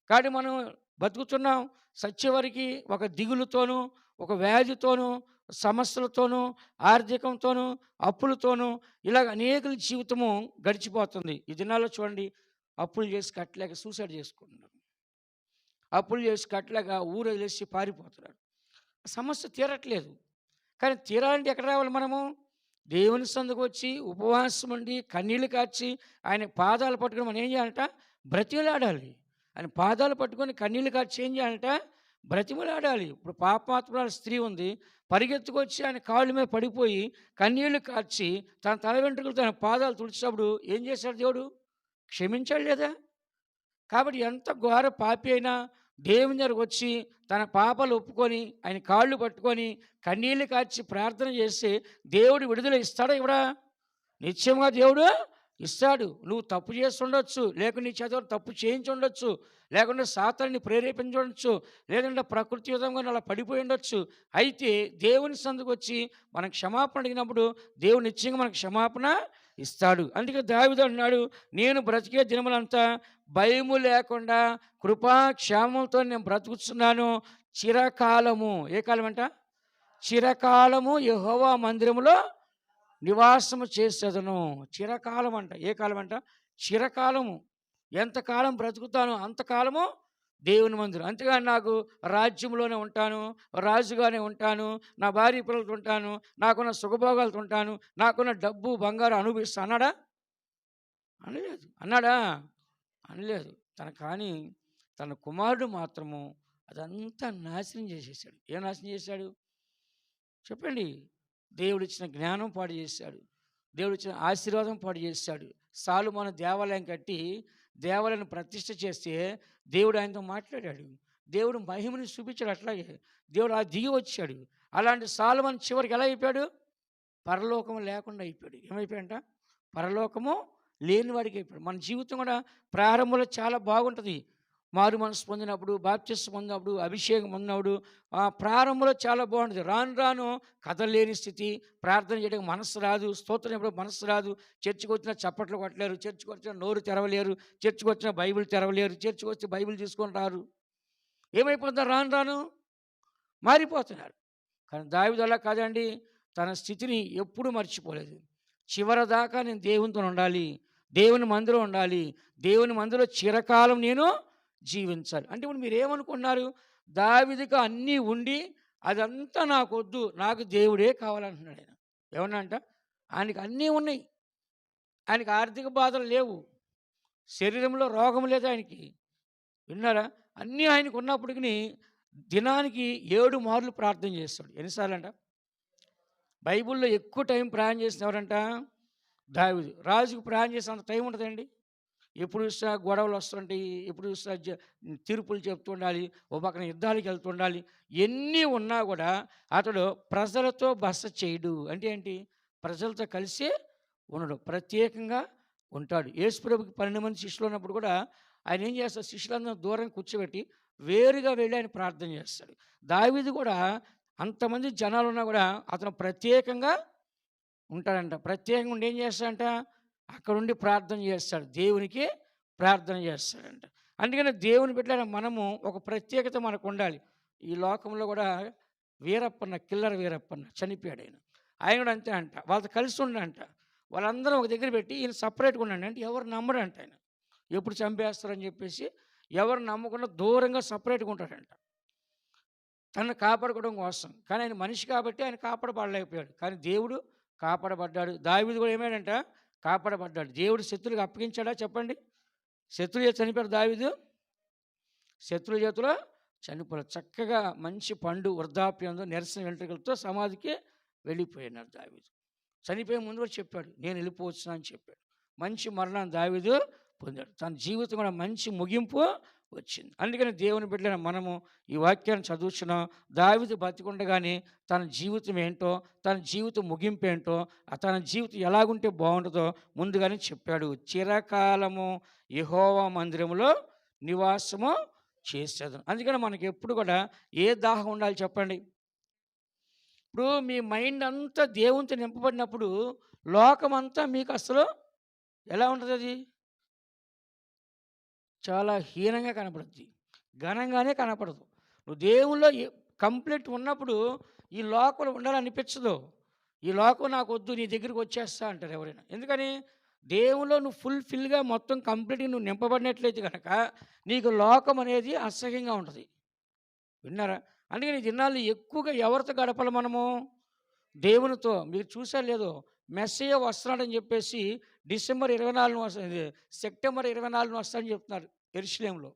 A: కాబట్టి మనం బతుకుతున్నాం సత్యవరికి ఒక దిగులుతోనూ, ఒక వ్యాధితోనూ, సమస్యలతోనూ, ఆర్థికంతోనూ, అప్పులతోనూ ఇలాగ అనేకుల జీవితము గడిచిపోతుంది. ఈ దినాల్లో చూడండి, అప్పులు చేసి కట్టలేక సూసైడ్ చేసుకుంటున్నారు. అప్పులు చేసి కట్టలేక ఊరు వదిలేసి పారిపోతున్నారు. సమస్య తీరట్లేదు. కానీ తీరాలంటే ఎక్కడ రావాలి మనము? దేవుని సందుకు వచ్చి ఉపవాసం ఉండి కన్నీళ్లు కార్చి ఆయన పాదాలు పట్టుకొని మనం ఏం చేయాలంట? బ్రతిమలాడాలి. ఆయన పాదాలు పట్టుకొని కన్నీళ్లు కార్చి ఏం చేయాలంట? బ్రతిమలాడాలి. ఇప్పుడు పాపాత్మురాలు స్త్రీ ఉంది, పరిగెత్తుకొచ్చి ఆయన కాళ్ళ మీద పడిపోయి కన్నీళ్లు కార్చి తన తల వెంట్రుకలతో తన పాదాలు తుడిచినప్పుడు ఏం చేశాడు దేవుడు? క్షమించాడు లేదా? కాబట్టి ఎంత ఘోర పాపి అయినా దేవుని దగ్గరకు వచ్చి తన పాపాలు ఒప్పుకొని ఆయన కాళ్ళు పట్టుకొని కన్నీళ్లు కార్చి ప్రార్థన చేస్తే దేవుడు విడుదల ఇస్తాడా ఇవ్వడా? నిశ్చయంగా దేవుడు ఇస్తాడు. నువ్వు తప్పు చేసి ఉండొచ్చు, లేకుంటే నీ చేత తప్పు చేయించి ఉండొచ్చు, లేకుంటే సాతాన్ని ప్రేరేపించి ఉండొచ్చు, లేదంటే ప్రకృతి విధంగా అలా పడిపోయి ఉండొచ్చు. అయితే దేవుని సందుకు వచ్చి మనం క్షమాపణ అడిగినప్పుడు దేవుడు నిశ్చయంగా మనకు క్షమాపణ ఇస్తాడు. అందుకే దావీదు అంటున్నాడు, నేను బ్రతికే దినములంతా భయము లేకుండా కృపాక్షేమంతో నేను బ్రతుకుతున్నాను చిరకాలము. ఏ కాలం అంట? చిరకాలము యెహోవా మందిరములో నివాసము చేసేదను. చిరకాలం అంట. ఏ కాలం అంట? చిరకాలము. ఎంతకాలం బ్రతుకుతానో అంతకాలము దేవుని మందిరం. అంతేగాని నాకు రాజ్యంలోనే ఉంటాను, రాజుగానే ఉంటాను, నా భార్య పిల్లలతో ఉంటాను, నాకున్న సుఖభోగాలతో ఉంటాను, నాకున్న డబ్బు బంగారం అనుభవిస్తా అన్నాడా? అనలేదు. అన్నాడా? అనలేదు. కానీ తన కుమారుడు మాత్రము అదంతా నాశనం చేసేసాడు. ఏం నాశనం చేశాడు చెప్పండి? దేవుడిచ్చిన జ్ఞానం పాడు చేశాడు, దేవుడిచ్చిన ఆశీర్వాదం పాడు చేశాడు. సొలొమోను దేవాలయం కట్టి దేవాలయాన్ని ప్రతిష్ఠ చేస్తే దేవుడు ఆయనతో మాట్లాడాడు, దేవుడు మహిమని చూపించాడు. అట్లాగే దేవుడు ఆ దిగి వచ్చాడు. అలాంటి సొలొమోను చివరికి ఎలా అయిపోయాడు? పరలోకము లేకుండా అయిపోయాడు. ఏమైపోయాడంట? పరలోకము లేనివాడికి అయిపోయాడు. మన జీవితం కూడా ప్రారంభంలో చాలా బాగుంటుంది. మారు మనసు పొందినప్పుడు, బాప్తిస్మం పొందినప్పుడు, అభిషేకం పొందినప్పుడు ప్రారంభంలో చాలా బాగుంటుంది. రాను రాను కదలలేని స్థితి, ప్రార్థన చేయడానికి మనసు రాదు, స్తోత్రం ఎప్పుడు మనసు రాదు. చర్చికి వచ్చినా చప్పట్లు కొట్టలేరు, చర్చికి వచ్చిన నోరు తెరవలేరు, చర్చికి వచ్చిన బైబిల్ తెరవలేరు, చర్చికి వచ్చి బైబిల్ తీసుకొని రారు. ఏమైపోతున్నారు? రాను రాను మారిపోతున్నారు. కానీ దావీదు అలా కాదండి, తన స్థితిని ఎప్పుడూ మర్చిపోలేదు. చివరిదాకా నేను దేవునితో ఉండాలి. దేవుని మందిరం ఉండాలి. దేవుని మందిరంలో చిరకాలం నేను జీవించాలి. అంటే ఇప్పుడు మీరేమనుకున్నారు? దావీదుకు అన్నీ ఉండి అదంతా నాకొద్దు. నాకు దేవుడే కావాలంటున్నాడు ఆయన. ఏమన్నా అంట? ఆయనకి అన్నీ ఉన్నాయి. ఆయనకి ఆర్థిక బాధలు లేవు. శరీరంలో రోగం లేదు ఆయనకి. విన్నారా? అన్నీ ఆయనకు ఉన్నప్పటికిని దినానికి 7 మార్లు ప్రార్థన చేస్తాడు. ఎన్నిసార్లంట? బైబిల్‌లో ఎక్కువ టైం ప్రయాణం చేసిన ఎవరంట? దావీదు. రాజుకు ప్రయాణం చేసేంత టైం ఉంటదండి? ఎప్పుడు చూసినా గొడవలు వస్తుంటాయి. ఎప్పుడు చూసినా తీర్పులు చెప్తుండాలి. ఓ పక్కన యుద్ధాలకు వెళ్తుండాలి. ఎన్ని ఉన్నా కూడా అతడు ప్రజలతో బస చేయడు. అంటే ఏంటి? ప్రజలతో కలిసి ఉండడు. ప్రత్యేకంగా ఉంటాడు. యేసుప్రభుకి 12 మంది శిష్యులు ఉన్నప్పుడు కూడా ఆయన ఏం చేస్తాడు? శిష్యులందరూ దూరంగా కూర్చోబెట్టి వేరుగా వెళ్ళి ఆయన ప్రార్థన చేస్తాడు. దావీదు కూడా అంతమంది జనాలున్నా కూడా అతను ప్రత్యేకంగా ఉంటాడంట. ప్రత్యేకంగా ఉండి ఏం చేస్తాడంట? అక్కడుండి ప్రార్థన చేస్తాడు. దేవునికి ప్రార్థన చేస్తాడంట. అందుకని దేవుని బిడ్డలైన మనము ఒక ప్రత్యేకత మనకు ఉండాలి. ఈ లోకంలో కూడా వీరప్పన్న, కిల్లర్ వీరప్పన్న చనిపోయాడు ఆయన. ఆయన కూడా అంతే అంట. వాళ్ళతో కలిసి ఉండంట. వాళ్ళందరూ ఒక దగ్గర పెట్టి ఈయన సపరేట్‌గా ఉండండి అంటే ఎవరు నమ్మడంట ఆయన. ఎప్పుడు చంపేస్తారని చెప్పేసి ఎవరు నమ్మకుండా దూరంగా సపరేట్‌గా ఉంటాడంట. తనను కాపాడుకోవడం కోసం. కానీ ఆయన మనిషి కాబట్టి ఆయన కాపాడబడలేకపోయాడు. కానీ దేవుడు కాపాడబడ్డాడు. దావీదు కూడా ఏమైందంట? కాపాడబడ్డాడు. దేవుడు శత్రువులకు అప్పగించాడా చెప్పండి? శత్రువు చేత చనిపోయాడు దావీదు. శత్రువుల చేతిలో చనిపోయాడు. చక్కగా మంచి పండు వృద్ధాప్యంతో నిరసన వెంట్రుకలతో సమాధికి వెళ్ళిపోయినాడు దావీదు. చనిపోయే ముందు కూడా చెప్పాడు, నేను వెళ్ళిపోవచ్చునా అని చెప్పాడు. మంచి మరణాన్ని దావీదు పొందాడు. తన జీవితం కూడా మంచి ముగింపు వచ్చింది. అందుకని దేవుని బిడ్డలైన మనము ఈ వాక్యాన్ని చదువుతున్నాం. దావీదు బతికుండగానే తన జీవితం ఏంటో, తన జీవితం ముగింపు ఏంటో, తన జీవితం ఎలాగుంటే బాగుంటుందో ముందుగానే చెప్పాడు. చిరకాలము యెహోవా మందిరములో నివాసము చేసేదను. అందుకని మనకి ఎప్పుడు కూడా ఏ దాహం ఉండాలి చెప్పండి? ఇప్పుడు మీ మైండ్ అంతా దేవునితో నింపబడినప్పుడు లోకమంతా మీకు అసలు ఎలా ఉంటుంది? అది చాలా హీనంగా కనపడుద్ది. ఘనంగానే కనపడదు. నువ్వు దేవుల్లో కంప్లీట్ ఉన్నప్పుడు ఈ లోకంలో ఉండాలనిపించదు. ఈ లోకం నాకొద్దు, నీ దగ్గరికి వచ్చేస్తా అంటారు ఎవరైనా. ఎందుకని? దేవుల్లో నువ్వు ఫుల్‌ఫిల్‌గా మొత్తం కంప్లీట్‌గా నువ్వు నింపబడినట్లయితే గనక నీకు లోకం అనేది అసహ్యంగా ఉంటుంది. విన్నారా? అందుకని ఈ దినాల్లో ఎక్కువగా ఎవరితో గడపాలి మనము? దేవునితో. మీరు చూసారో లేదో మెస్సీయ వస్తున్నాడని చెప్పేసి డిసెంబర్ 24 ఇది సెప్టెంబర్ 24 వస్తాడని చెప్తున్నారు యెరూషలేములో.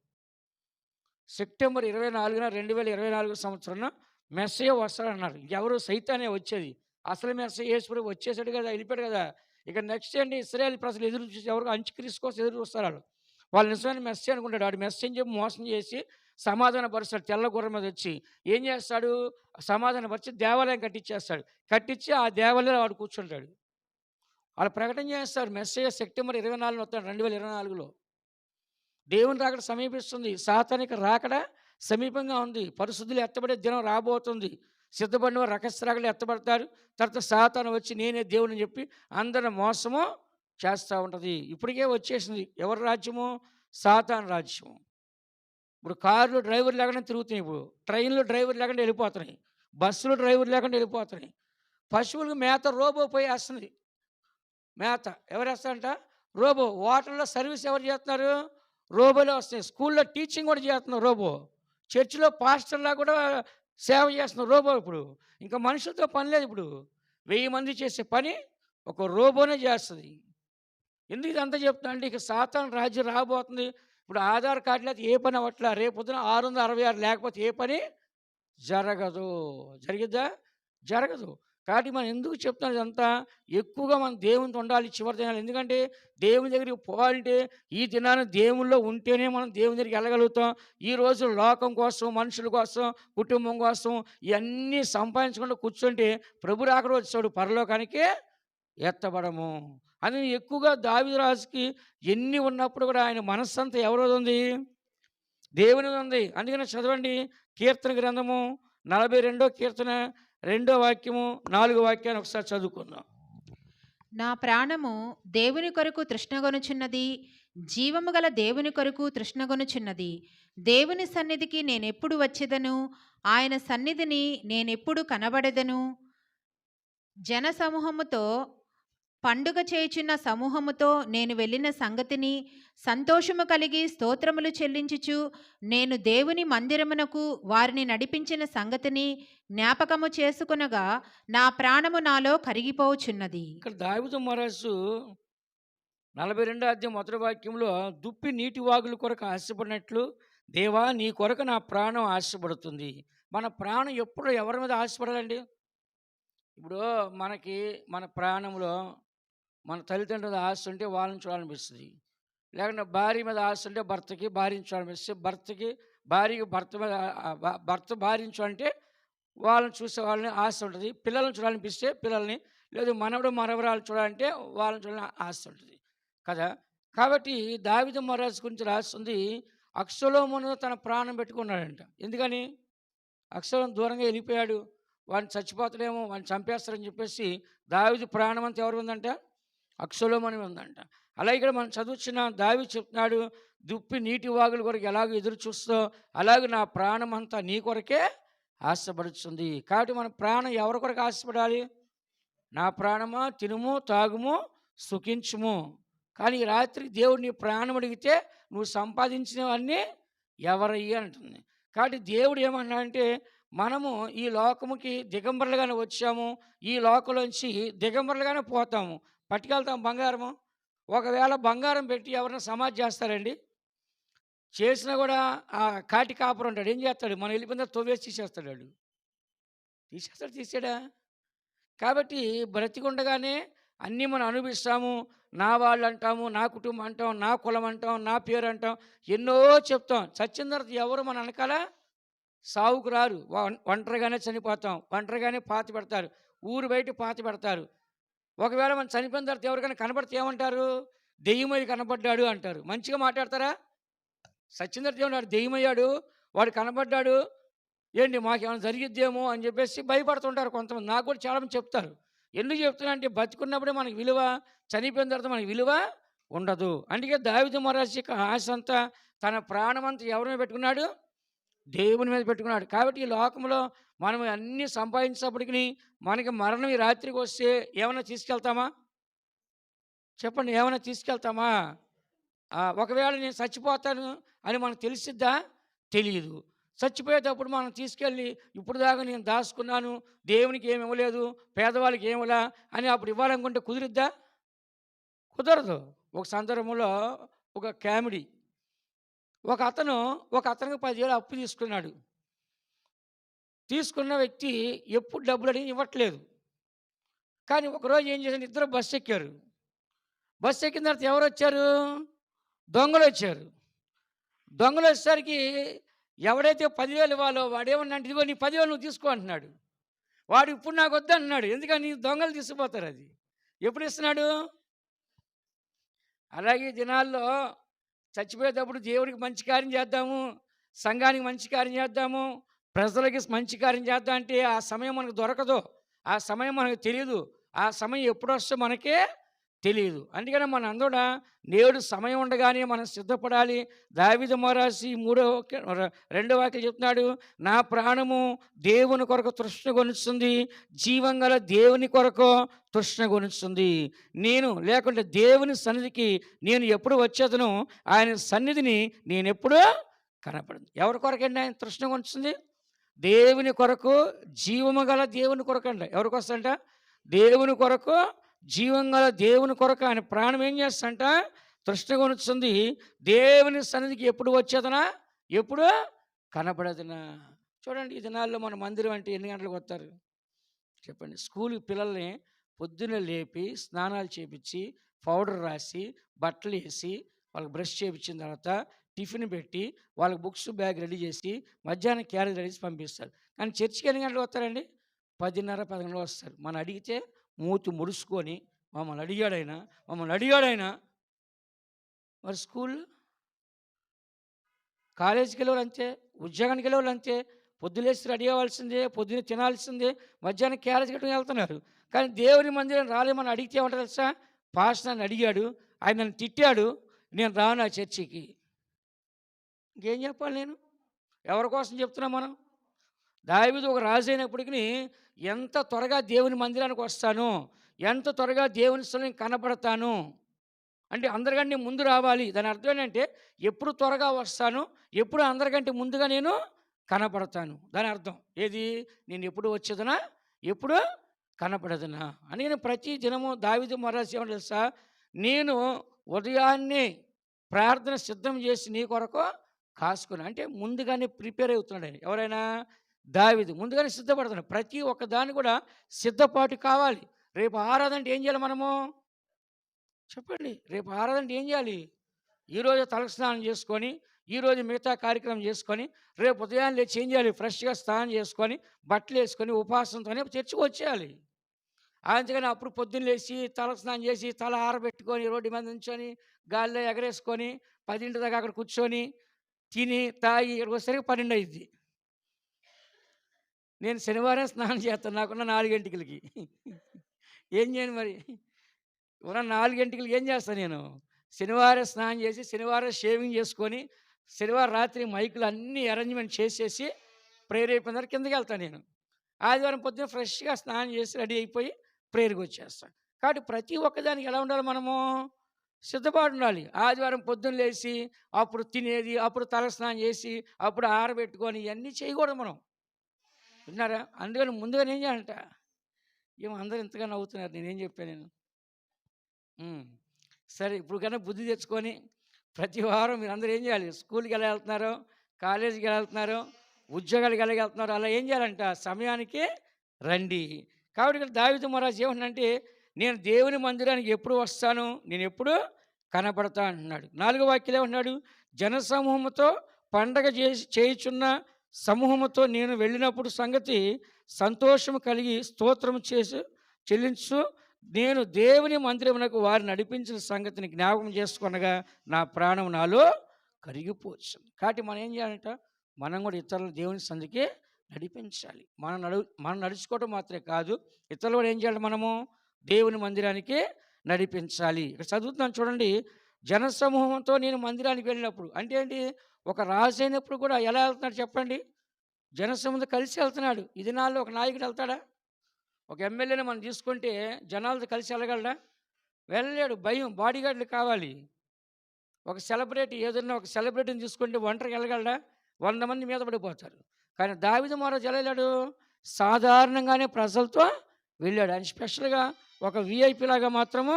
A: సెప్టెంబర్ 24న 2024 సంవత్సరాన మెస్సీయ వస్తాడన్నారు. ఇంకెవరు? సైతానే వచ్చేది. అసలు మెస్సీయ యేసు ప్రభు వచ్చేసాడు కదా, వెళ్ళిపోయాడు కదా. ఇక నెక్స్ట్ ఏంటి? ఇశ్రాయేల్ ప్రజలు ఎదురు చూసి ఎవరు అంత్యక్రీస్తు కోసం ఎదురు చూస్తారు వాళ్ళు. వాళ్ళు నిజమైన మెస్సీ అనుకుంటాడు. వాడు మెస్సీ అని చెప్పి మోసం చేసి సమాధాన పరుస్తాడు. తెల్ల గుర్రం మీద వచ్చి ఏం చేస్తాడు? సమాధాన పరిచి దేవాలయం కట్టించేస్తాడు. కట్టించి ఆ దేవాలయంలో వాడు కూర్చుంటాడు. వాళ్ళు ప్రకటన చేస్తారు మెస్సీయ సెప్టెంబర్ 24 వస్తాడు 2024లో. దేవుని రాకడ సమీపిస్తుంది. సాతానికి రాకడ సమీపంగా ఉంది. పరిశుద్ధులు ఎత్తబడే దినం రాబోతుంది. సిద్ధపడిన వారు రకస్రాకులు ఎత్తబడతారు. తర్వాత సాతాను వచ్చి నేనే దేవుని చెప్పి అందరిని మోసము చేస్తూ ఉంటుంది. ఇప్పటికే వచ్చేసింది. ఎవరి రాజ్యము? సాతాను రాజ్యము. ఇప్పుడు కార్లు డ్రైవర్ లేకుండా తిరుగుతున్నాయి. ఇప్పుడు ట్రైన్లు డ్రైవర్ లేకుండా వెళ్ళిపోతున్నాయి. బస్సులు డ్రైవర్ లేకుండా వెళ్ళిపోతున్నాయి. పశువులకు మేత రోబో పోయి వేస్తుంది. మేత ఎవరు వేస్తారంట? రోబో. హోటల్లో సర్వీస్ ఎవరు చేస్తున్నారు? రోబోలే వస్తాయి. స్కూల్లో టీచింగ్ కూడా చేస్తున్నారు రోబో. చర్చిలో పాస్టర్లా కూడా సేవ చేస్తున్నారు రోబో. ఇప్పుడు ఇంకా మనుషులతో పని లేదు. ఇప్పుడు 1000 మంది చేసే పని ఒక రోబోనే చేస్తుంది. ఎందుకు ఇదంతా చెప్తున్నా అంటే ఇక సాతాను రాజ్యం రాబోతుంది. ఇప్పుడు ఆధార్ కార్డు లేకపోతే ఏ పని అవ్వట్లా. రేపొద్దున 666 లేకపోతే ఏ పని జరగదు. జరిగిద్దా? జరగదు. కాబట్టి మనం ఎందుకు చెప్తున్నాం ఇదంతా? ఎక్కువగా మనం దేవునితో ఉండాలి చివరి దినాలు. ఎందుకంటే దేవుని దగ్గరికి పోవాలంటే ఈ దినాన దేవుల్లో ఉంటేనే మనం దేవుని దగ్గరికి వెళ్ళగలుగుతాం. ఈరోజు లోకం కోసం, మనుషుల కోసం, కుటుంబం కోసం ఇవన్నీ సంపాదించకుండా కూర్చుంటే ప్రభు రాకడ వచ్చాడు పరలోకానికి ఎత్తబడము. అని ఎక్కువగా దావీదు రాజుకి ఎన్ని ఉన్నప్పుడు కూడా ఆయన మనస్సంతా ఎవరిది ఉంది? దేవునిది ఉంది. అందుకనే చదవండి కీర్తన గ్రంథము 42వ కీర్తన 2వ వాక్యము 4వ వాక్యాన్ని ఒకసారి చదువుకుందాం.
B: నా ప్రాణము దేవుని కొరకు తృష్ణగొనుచున్నది, జీవము గల దేవుని కొరకు తృష్ణగొనుచున్నది. దేవుని సన్నిధికి నేనెప్పుడు వచ్చెదను? ఆయన సన్నిధిని నేనెప్పుడు కనబడెదను? జనసమూహముతో పండుగ చేయుచున్న సమూహముతో నేను వెళ్ళిన సంగతిని, సంతోషము కలిగి స్తోత్రములు చెల్లించుచు నేను దేవుని మందిరమునకు వారిని నడిపించిన సంగతిని జ్ఞాపకము చేసుకొనగా నా ప్రాణము నాలో కరిగిపోవుచున్నది.
A: ఇక్కడ దావీదు మహారాజు 42 అధ్యాయం మొదటి వాక్యంలో దుప్పి నీటి వాగుల కొరకు ఆశపడినట్లు దేవా నీ కొరకు నా ప్రాణం ఆశపడుతుంది. మన ప్రాణం ఎప్పుడు ఎవరి మీద ఆశపడాలండి? ఇప్పుడు మనకి మన ప్రాణంలో మన తల్లిదండ్రుల ఆశ ఉంటే వాళ్ళని చూడాలనిపిస్తుంది. లేకుంటే భార్య మీద ఆశ ఉంటే భర్తకి భార్యని చూడాలనిపిస్తుంది. భర్తకి భార్యకి భర్త మీద భర్త భార్యని చూడాలంటే వాళ్ళని చూసే వాళ్ళని ఆశ ఉంటుంది. పిల్లల్ని చూడాలనిపిస్తే పిల్లల్ని, లేదు మనవడు మనవరాలు చూడాలంటే వాళ్ళని చూడాలని ఆశ ఉంటుంది కదా. కాబట్టి దావీదు మహారాజు గురించి రాస్తుంది, అబ్షాలోమును తన ప్రాణం పెట్టుకున్నాడంట. ఎందుకని? అబ్షాలోము దూరంగా వెళ్ళిపోయాడు, వాడిని చచ్చిపోతాడేమో, వాడిని చంపేస్తారని చెప్పేసి దావీదు ప్రాణం అంతా ఎవరు ఉందంట? అబ్షాలోము అని ఉందంట. అలాగే ఇక్కడ మనం చదువుతున్న దావీదు చెప్తున్నాడు, దుప్పి నీటి వాగుల కొరకు ఎలాగో ఎదురు చూస్తో అలాగే నా ప్రాణం అంతా నీ కొరకే ఆశపడుతుంది. కాబట్టి మన ప్రాణం ఎవరి కొరకు ఆశపడాలి? నా ప్రాణమా తినుము తాగుము సుఖించుము. కానీ ఈ రాత్రి దేవుడు నీ ప్రాణం అడిగితే నువ్వు సంపాదించినవన్నీ ఎవరయ్యి అంటుంది. కాబట్టి దేవుడు ఏమన్నాడంటే, మనము ఈ లోకముకి దిగంబరులుగానే వచ్చాము, ఈ లోకంలోంచి దిగంబరులుగానే పోతాము. పట్టుకెళ్తాం బంగారము. ఒకవేళ బంగారం పెట్టి ఎవరైనా సమాధి చేస్తారండి? చేసినా కూడా ఆ కాటి కాపరు ఉంటాడు, ఏం చేస్తాడు? మనం వెళ్ళిపోయిన తర్వాత తవ్వేసి తీసేస్తాడు. వాడు తీసాడా? కాబట్టి బ్రతికుండగానే అన్నీ మనం అనుభవిస్తాము. నా వాళ్ళు అంటాము, నా కుటుంబం అంటాం, నా కులం అంటాం, నా పేరు అంటాం, ఎన్నో చెప్తాం. చచ్చిన తర్వాత ఎవరు మన వెనకాల సావుకు రారు. ఒంటరిగానే చనిపోతాం, ఒంటరిగానే పాతి పెడతారు, ఊరు బయట పాతి పెడతారు. ఒకవేళ మనం చనిపోయిన తర్వాత ఎవరికైనా కనపడితే ఏమంటారు? దెయ్యమై కనపడ్డాడు అంటారు. మంచిగా మాట్లాడతారా? సచిన తర్వాత ఏమన్నాడు? దెయ్యమయ్యాడు, వాడు కనపడ్డాడు, ఏంటి మాకేమైనా జరిగిద్దేమో అని చెప్పేసి భయపడుతుంటారు కొంతమంది. నాకు కూడా చాలామంది చెప్తారు. ఎందుకు చెప్తున్నా అంటే, బతికున్నప్పుడే మనకి విలువ, చనిపోయిన తర్వాత మనకి విలువ ఉండదు. అందుకే దావీదు మహారాజు యొక్క ఆశ అంతా, తన ప్రాణం అంతా ఎవరి మీద పెట్టుకున్నాడు? దేవుని మీద పెట్టుకున్నాడు. కాబట్టి ఈ లోకంలో మనం అన్నీ సంపాదించినప్పటికీ మనకి మరణం ఈ రాత్రికి వస్తే ఏమైనా తీసుకెళ్తామా? చెప్పండి, ఏమైనా తీసుకెళ్తామా? ఒకవేళ నేను చచ్చిపోతాను అని మనకు తెలిసిద్దా? తెలియదు. చచ్చిపోయేటప్పుడు మనం తీసుకెళ్ళి ఇప్పుడు దాకా నేను దాచుకున్నాను, దేవునికి ఏమి ఇవ్వలేదు, పేదవాళ్ళకి ఏమిలా అని అప్పుడు ఇవ్వాలనుకుంటే కుదిరిద్దా? కుదరదు. ఒక సందర్భంలో ఒక కామెడీ, ఒక అతనికి 10,000 అప్పు తీసుకున్నాడు. తీసుకున్న వ్యక్తి ఎప్పుడు డబ్బులు అడిగి ఇవ్వట్లేదు. కానీ ఒకరోజు ఏం చేశారు, ఇద్దరు బస్సు ఎక్కారు. బస్సు ఎక్కిన తర్వాత ఎవరు వచ్చారు? దొంగలు వచ్చారు. దొంగలు వచ్చేసరికి ఎవడైతే 10,000 ఇవ్వాలో వాడేమన్నా అంటే, ఇదిగో నీ 10,000 నువ్వు తీసుకో అంటున్నాడు. వాడు ఇప్పుడు నాకు వద్దు అంటున్నాడు. ఎందుకని? దొంగలు తీసుకుపోతారు. అది ఎప్పుడు ఇస్తున్నాడు? అలాగే దినాల్లో చచ్చిపోయేటప్పుడు దేవుడికి మంచి కార్యం చేద్దాము, సంఘానికి మంచి కార్యం చేద్దాము, ప్రజలకి మంచి కార్యం చేద్దాం అంటే ఆ సమయం మనకు దొరకదు, ఆ సమయం మనకు తెలియదు, ఆ సమయం ఎప్పుడు వస్తుందో మనకే తెలియదు. అందుకని మన అందరూ నేడు సమయం ఉండగానే మనం సిద్ధపడాలి. దావీదు మహారాజు 2వ వాక్యం చెప్తున్నాడు, నా ప్రాణము దేవుని కొరకు తృష్ణగొనుస్తుంది, జీవం గల దేవుని కొరకు తృష్ణగొనుస్తుంది. నేను లేకుంటే దేవుని సన్నిధికి నేను ఎప్పుడు వచ్చేదను, ఆయన సన్నిధిని నేను ఎప్పుడూ కనపడదు. ఎవరి కొరకండి ఆయన తృష్ణగొనుస్తుంది? దేవుని కొరకు, జీవము గల దేవుని కొరకు అంట. ఎవరికి వస్తుందంట? దేవుని కొరకు, జీవం గల దేవుని కొరకు ఆయన ప్రాణం ఏం చేస్తుందంట? తృష్ణగొనుస్తుంది. దేవుని సన్నిధికి ఎప్పుడు వచ్చేదనా, ఎప్పుడు కనపడదనా. చూడండి, ఈ దినాల్లో మన మందిరం అంటే ఎన్ని గంటలకు వస్తారు చెప్పండి? స్కూల్ పిల్లల్ని పొద్దున్నే లేపి స్నానాలు చేపించి పౌడర్ రాసి బట్టలు వేసి వాళ్ళకి బ్రష్ చేయించిన తర్వాత టిఫిన్ పెట్టి వాళ్ళకి బుక్స్ బ్యాగ్ రెడీ చేసి మధ్యాహ్నం క్యారేజ్ రెడీ చేసి పంపిస్తారు. కానీ చర్చికి ఎన్ని గంటలకు వస్తారండి? 10:30, 11 వస్తారు. మనం అడిగితే మూతి ముడుచుకొని మమ్మల్ని అడిగాడైనా. మరి స్కూల్, కాలేజీకి వెళ్ళేవాళ్ళు అంతే, ఉద్యోగానికి వెళ్ళేవాళ్ళు అంతే. పొద్దులేసి రెడీ అవ్వాల్సిందే, పొద్దున్న తినాల్సిందే, మధ్యాహ్నం క్యారేజ్ కట్టుకుని వెళ్తున్నారు. కానీ దేవుని మందిరం రాలేమని అడిగితే ఏమంటారు తెలుసా? పాస్టర్ నన్ను అడిగాడు, ఆయన నన్ను తిట్టాడు, నేను రాను ఆ చర్చికి. ఇంకేం చెప్పాలి నేను? ఎవరి కోసం చెప్తున్నాం మనం? దావీదు ఒక రాజు అయినప్పటికీ ఎంత త్వరగా దేవుని మందిరానికి వస్తాను, ఎంత త్వరగా దేవుని సన్నిధిలో కనపడతాను. అంటే అందరికంటే ముందు రావాలి. దాని అర్థం ఏంటంటే ఎప్పుడు త్వరగా వస్తాను, ఎప్పుడు అందరికంటే ముందుగా నేను కనపడతాను. దాని అర్థం ఏది? నేను ఎప్పుడు వచ్చేదనా? ఎప్పుడు కనపడదనా? అని నేను ప్రతి దినము దావీదు మహారాజు ఏమని తెలుసా? నేను ఉదయాన్నే ప్రార్థన సిద్ధం చేసి నీ కొరకు కాసుకుని అంటే ముందుగానే ప్రిపేర్ అవుతున్నాడు ఆయన. ఎవరైనా? దావీదు ముందుగానే సిద్ధపడుతున్నాడు. ప్రతి ఒక్క దాన్ని కూడా సిద్ధపాటు కావాలి. రేపు ఆరాధన అంటే ఏం చేయాలి మనము? చెప్పండి. రేపు ఆరాధన అంటే ఏం చేయాలి? ఈరోజు తలస్నానం చేసుకొని, ఈరోజు మిగతా కార్యక్రమం చేసుకొని, రేపు ఉదయాన్నే లేచి ఏం చేయాలి? ఫ్రెష్‌గా స్నానం చేసుకొని, బట్టలేసుకొని, ఉపవాసంతోనే చర్చికి వచ్చేయాలి. అంతేగాని అప్పుడు పొద్దున్న లేచి, తలస్నానం చేసి, తల ఆరబెట్టుకొని, రోడ్డు మీద నుంచొని, గాలిలో ఎగరేసుకొని, 10 దాకా అక్కడ కూర్చొని, తిని, తాగి ఇక్కడికొచ్చేసరికి 12 అయ్యిద్ది. నేను శనివారం స్నానం చేస్తాను నాకున్న 4 గంటలకి. ఏం చేయను మరి? ఉన్న 4 గంటలకి ఏం చేస్తాను నేను? శనివారం స్నానం చేసి, శనివారం షేవింగ్ చేసుకొని, శనివారం రాత్రి మైకులు అన్నీ అరేంజ్‌మెంట్ చేసేసి, ప్రేయర్ అయిపోయిన తర్వాత కిందకెళ్తాను నేను. ఆదివారం పొద్దున్న ఫ్రెష్‌గా స్నానం చేసి రెడీ అయిపోయి ప్రేయర్‌కొచ్చేస్తాను. కాబట్టి ప్రతి ఒక్కదానికి ఎలా ఉండాలి మనము? సిద్ధపాటు ఉండాలి. ఆదివారం పొద్దున్న లేసి, అప్పుడు తినేది, అప్పుడు తలస్నానం చేసి, అప్పుడు ఆరబెట్టుకొని ఇయన్నీ చేయకూడదు మనం. విన్నారా? అందుకని ముందుగానే ఏం చేయాలంట? ఏమో అందరూ ఇంతగా నవ్వుతున్నారు నేనేం చెప్పాను నేను? హ్మ్. సరే ఇప్పుడు కన్నా బుద్ధి తెచ్చుకొని ప్రతి వారం మీరందరూ ఏం చేయాలి? స్కూల్‌కి ఎలా వెళ్తున్నారో, కాలేజీకి ఎలా వెళ్తున్నారో, ఉద్యోగాలకు ఎలాగ వెళ్తున్నారో అలా ఏం చేయాలంట? సమయానికి రండి. కాబట్టి ఇక్కడ దావీదు మహారాజు ఏమంటున్నాడంటే, నేను దేవుని మందిరానికి ఎప్పుడు వస్తాను? నేనెప్పుడు కనపడతా అంటున్నాడు. 4వ వాక్యంలో ఏమంటున్నాడు? జనసమూహముతో పండగ చేయుచున్న సమూహముతో నేను వెళ్ళినప్పుడు సంగతి సంతోషము కలిగి స్తోత్రము చేసి చెల్లించు నేను దేవుని మందిరమునకు వారిని నడిపించిన సంగతిని జ్ఞాపకం చేసుకొనగా నా ప్రాణం నాలో కరిగిపోవచ్చుంది. కాబట్టి మనం ఏం చేయాలంట? మనం కూడా ఇతరులు దేవుని సంధికి నడిపించాలి. మనం నడుచుకోవటం మాత్రమే కాదు, ఇతరులు కూడా ఏం చేయాలి మనము? దేవుని మందిరానికి నడిపించాలి. ఇక్కడ చదువుతున్నాను చూడండి. జనసమూహంతో నేను మందిరానికి వెళ్ళినప్పుడు అంటే ఏంటి? ఒక రాజు అయినప్పుడు కూడా ఎలా వెళ్తున్నాడు చెప్పండి? జనసమూహంతో కలిసి వెళ్తున్నాడు. ఈ దినాల్లో ఒక నాయకుడు వెళ్తాడా? ఒక ఎమ్మెల్యేని మనం తీసుకుంటే జనాలతో కలిసి వెళ్ళగలడా? వెళ్ళలేడు. భయం. బాడీగార్డ్‌లు కావాలి. ఒక సెలబ్రిటీ ఏదన్నా ఒక సెలబ్రిటీని తీసుకుంటే ఒంటరిగా వెళ్ళగలడా? 100 మంది మీద పడిపోతారు. కానీ దావీదు మహారాజు ఎలా వెళ్ళాడు? సాధారణంగానే ప్రజలతో వెళ్ళాడు. ఆయన స్పెషల్‌గా ఒక వీఐపీ లాగా మాత్రము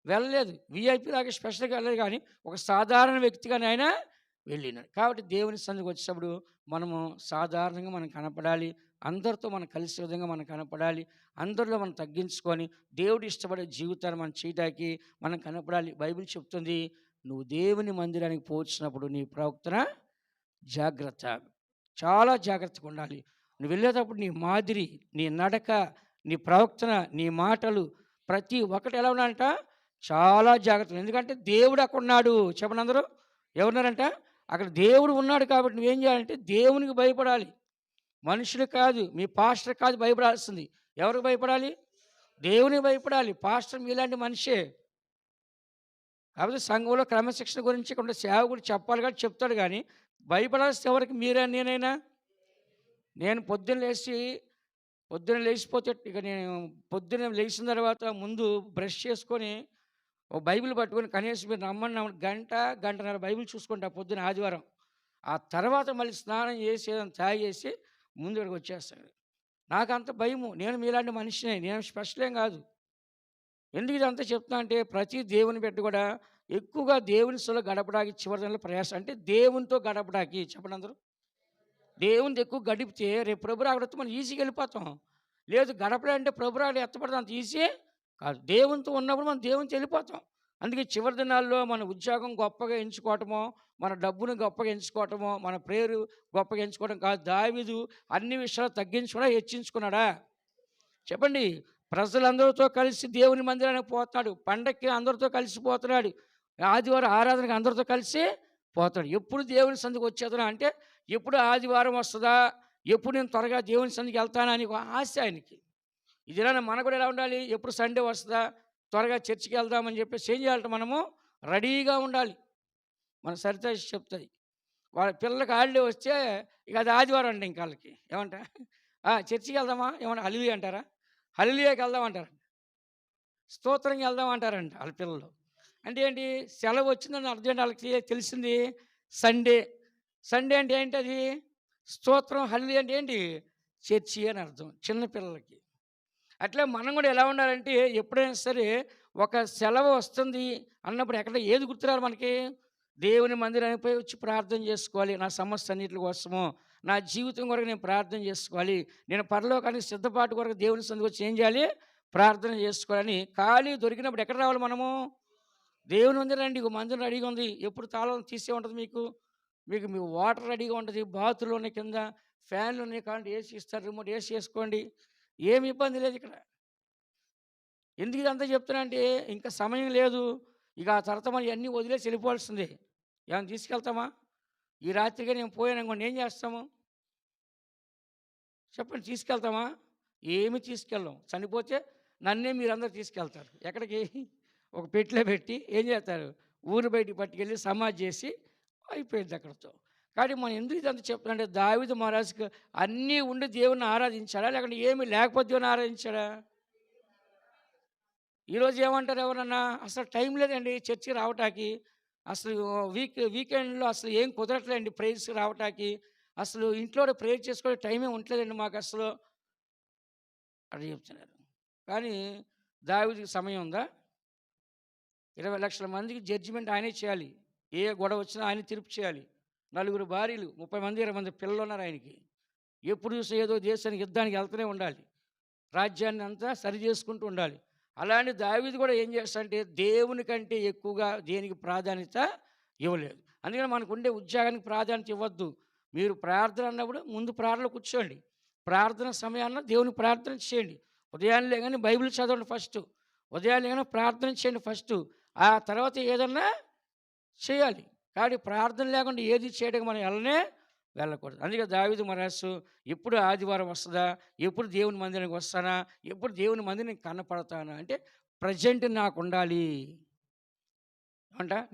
A: వెళ్ళలేదు. వీఐపీ లాగా స్పెషల్‌గా వెళ్ళలేదు కానీ ఒక సాధారణ వ్యక్తిగానే ఆయన వెళ్ళినాడు. కాబట్టి దేవుని సన్నిధికి వచ్చేటప్పుడు మనము సాధారణంగా మనం కనపడాలి. అందరితో మనం కలిసే విధంగా మనం కనపడాలి. అందరిలో మనం తగ్గించుకొని దేవుడు ఇష్టపడే జీవితాన్ని మనం చేయటానికి మనం కనపడాలి. బైబిల్ చెప్తుంది, నువ్వు దేవుని మందిరానికి పోవచ్చినప్పుడు నీ ప్రవర్తన జాగ్రత్త. చాలా జాగ్రత్తగా ఉండాలి. నువ్వు వెళ్ళేటప్పుడు నీ మాదిరి, నీ నడక, నీ ప్రవర్తన, నీ మాటలు ప్రతి ఒక్కటి ఎలా ఉండాలంట? చాలా జాగ్రత్తగా. ఎందుకంటే దేవుడు అక్కడ ఉన్నాడు. చెప్పండి అందరూ. ఎవరున్నారంట? అక్కడ దేవుడు ఉన్నాడు కాబట్టి నువ్వేం చేయాలంటే దేవునికి భయపడాలి. మనుషులు కాదు, మీ పాస్టర్ కాదు భయపడాల్సింది. ఎవరికి భయపడాలి? దేవునికి భయపడాలి. పాస్టర్ మీలాంటి మనిషే. కాకపోతే సంఘంలో క్రమశిక్షణ గురించి కొంత సేవకుడు చెప్పాలి కాబట్టి చెప్తాడు కానీ భయపడాల్సింది ఎవరికి? మీరా నేనైనా? నేను పొద్దున్న లేచిపోతే ఇక నేను పొద్దున్న లేచిన తర్వాత ముందు బ్రష్ చేసుకొని ఓ బైబిల్ పట్టుకొని కనీసం మీరు గంట, గంటన్నర బైబిల్ చూసుకుంటా పొద్దున ఆదివారం. ఆ తర్వాత మళ్ళీ స్నానం చేసి ఏదైనా తాగేసి ముందు ఇక్కడికి వచ్చేస్తాను. నాకంత భయము. నేను మీలాంటి మనిషినే. నేను స్పెషల్ ఏం కాదు. ఎందుకు ఇదంతా చెప్తున్నా అంటే ప్రతి దేవుని బిడ్డ కూడా ఎక్కువగా దేవుని సొలో గడపడానికి చివరి నెలలో ప్రయాసం అంటే దేవునితో గడపడానికి చెప్పండి అందరూ. దేవునితో ఎక్కువ గడిపితే రేపు ప్రభు రాకడొస్తే మనం ఈజీగా వెళ్ళిపోతాం. లేదు గడపడంటే ప్రభు రాకడ ఎత్తపడదు అంత ఈజీ కాదు. దేవునితో ఉన్నప్పుడు మనం దేవునితో వెళ్ళిపోతాం. అందుకే చివరి దినాల్లో మన ఉద్యోగం గొప్పగా ఎంచుకోవటమో, మన డబ్బును గొప్పగా ఎంచుకోవటమో, మన ప్రేరు గొప్పగా ఎంచుకోవడం కాదు. దావీదు అన్ని విషయాలు తగ్గించుకున్నా, హెచ్చించుకున్నాడా? చెప్పండి. ప్రజలందరితో కలిసి దేవుని మందిరానికి పోతున్నాడు. పండక్కి అందరితో కలిసిపోతున్నాడు. ఆదివారం ఆరాధనకి అందరితో కలిసి పోతాడు. ఎప్పుడు దేవుని సన్నిధికి వచ్చేదనా అంటే, ఎప్పుడు ఆదివారం వస్తదా? ఎప్పుడు నేను త్వరగా దేవుని సన్నిధికి వెళ్తానా అని ఒక ఆశ ఆయనకి. ఈ దినాన మనకు కూడా ఎలా ఉండాలి? ఎప్పుడు సండే వస్తదా? త్వరగా చర్చికి వెళ్దామని చెప్పేసి ఏం చేయాలంటే మనము రెడీగా ఉండాలి. మన సరిత చెప్తుంది. వాళ్ళ పిల్లలకి హాలిడే వస్తే ఇక అది ఆదివారం అండి ఇంక ఆళ్ళకి. ఏమంట? చర్చికి వెళ్దామా? ఏమన్నా హల్లెలూయా అంటారా? హల్లెలూయాకి వెళ్దాం అంటారు. స్తోత్రంకి వెళ్దాం అంటారంట వాళ్ళ పిల్లలు. అంటే ఏంటి? సెలవు వచ్చిందని అర్థం ఏంటి ఆళ్ళకి తెలిసింది? సండే. సండే అంటే ఏంటది? స్తోత్రం, హల్లెలూయా అంటే ఏంటి? చర్చి అని అర్థం చిన్న పిల్లలకి. అట్లే మనం కూడా ఎలా ఉండాలంటే ఎప్పుడైనా సరే ఒక సెలవు వస్తుంది అన్నప్పుడు ఎక్కడ ఏది గుర్తురాలి మనకి? దేవుని మందిరానికి పోయి వచ్చి ప్రార్థన చేసుకోవాలి. నా సమస్య అన్నిటి కోసము, నా జీవితం కొరకు నేను ప్రార్థన చేసుకోవాలి. నేను పరలోకానికి సిద్ధపాటు కొరకు దేవుని సన్నిధికి వచ్చి ఏం చేయాలి? ప్రార్థన చేసుకోవాలని ఖాళీ దొరికినప్పుడు ఎక్కడ రావాలి మనము? దేవుని మందిరం రండి. ఇగో మందిరం రెడీగా ఉంది. ఎప్పుడు తాళం తీసే ఉంటుంది మీకు. మీ వాటర్ రెడీగా ఉంటుంది. బాతులు ఉన్నాయి కింద. ఫ్యాన్లు ఉన్నాయి. కావాలంటే ఏసీ ఇస్తారు. రిమోట్ ఏసీ ఏసుకోండి. ఏమి ఇబ్బంది లేదు ఇక్కడ. ఎందుకు ఇదంతా చెప్తున్నా అంటే ఇంకా సమయం లేదు. ఇక ఆ తర్వాత మనం ఇయన్నీ వదిలేసి వెళ్ళిపోవాల్సిందే. ఏమన్నా తీసుకెళ్తామా? ఈ రాత్రికే నేను పోయాననుకోండి ఏం చేస్తాము? చెప్పండి, తీసుకెళ్తామా? ఏమి తీసుకెళ్ళం. చనిపోతే నన్నే మీరందరూ తీసుకెళ్తారు. ఎక్కడికి? ఒక పెట్టెలో పెట్టి ఏం చేస్తారు? ఊరు బయటికి పట్టుకెళ్ళి సమాధి చేసి అయిపోయింది అక్కడితో. కాబట్టి మనం ఎందుకు ఇదంతా చెప్తున్నానంటే దావీదు మహారాజుకి అన్నీ ఉండి దేవుడిని ఆరాధించాడా? లేకుంటే ఏమీ లేకపోతే దేవుడిని ఆరాధించాడా? ఈరోజు ఏమంటారు ఎవరన్నా? అసలు టైం లేదండి చర్చికి రావటానికి. అసలు వీకెండ్‌లో అసలు ఏం కుదరట్లేదండి ప్రేయర్స్‌కి రావటానికి. అసలు ఇంట్లో ప్రేయర్ చేసుకోవడానికి టైమే ఉండట్లేదండి మాకసలు అని చెప్తున్నారు. కానీ దావీదుకి సమయం ఉందా? 20,00,000 మందికి జడ్జిమెంట్ ఆయనే చేయాలి. ఏ గొడవ వచ్చినా ఆయనే తీర్పు చేయాలి. నలుగురు భార్యలు, 30 మంది, 20 మంది పిల్లలున్నారు ఆయనకి. ఎప్పుడు చూసినా ఏదో దేశానికి యుద్ధానికి వెళ్తూనే ఉండాలి. రాజ్యాన్ని అంతా సరి చేసుకుంటూ ఉండాలి. అలాంటి దావీదు కూడా ఏం చేస్తాడంటే దేవుని కంటే ఎక్కువగా దేనికి ప్రాధాన్యత ఇవ్వలేదు. అందుకని మనకుండే ఉద్యోగానికి ప్రాధాన్యత ఇవ్వద్దు. మీరు ప్రార్థన అన్నప్పుడు ముందు ప్రార్థనలో కూర్చోండి. ప్రార్థన సమయాల్లో దేవునికి ప్రార్థన చేయండి. ఉదయాన్నే లేగానే బైబిల్ చదవండి ఫస్టు. ఉదయాన్నే లేగానే ప్రార్థన చేయండి ఫస్టు. ఆ తర్వాత ఏదన్నా చేయాలి. కాబట్టి ప్రార్థన లేకుండా ఏది చేయడానికి మనం వెళ్ళకూడదు. అందుకే దావీదు మహారాజు ఎప్పుడు ఆదివారం వస్తదా? ఎప్పుడు దేవుని మందిరానికి వస్తానా? ఎప్పుడు దేవుని మందిరానికి కనపడతానా? అంటే ప్రెజెంట్ నాకుండాలి.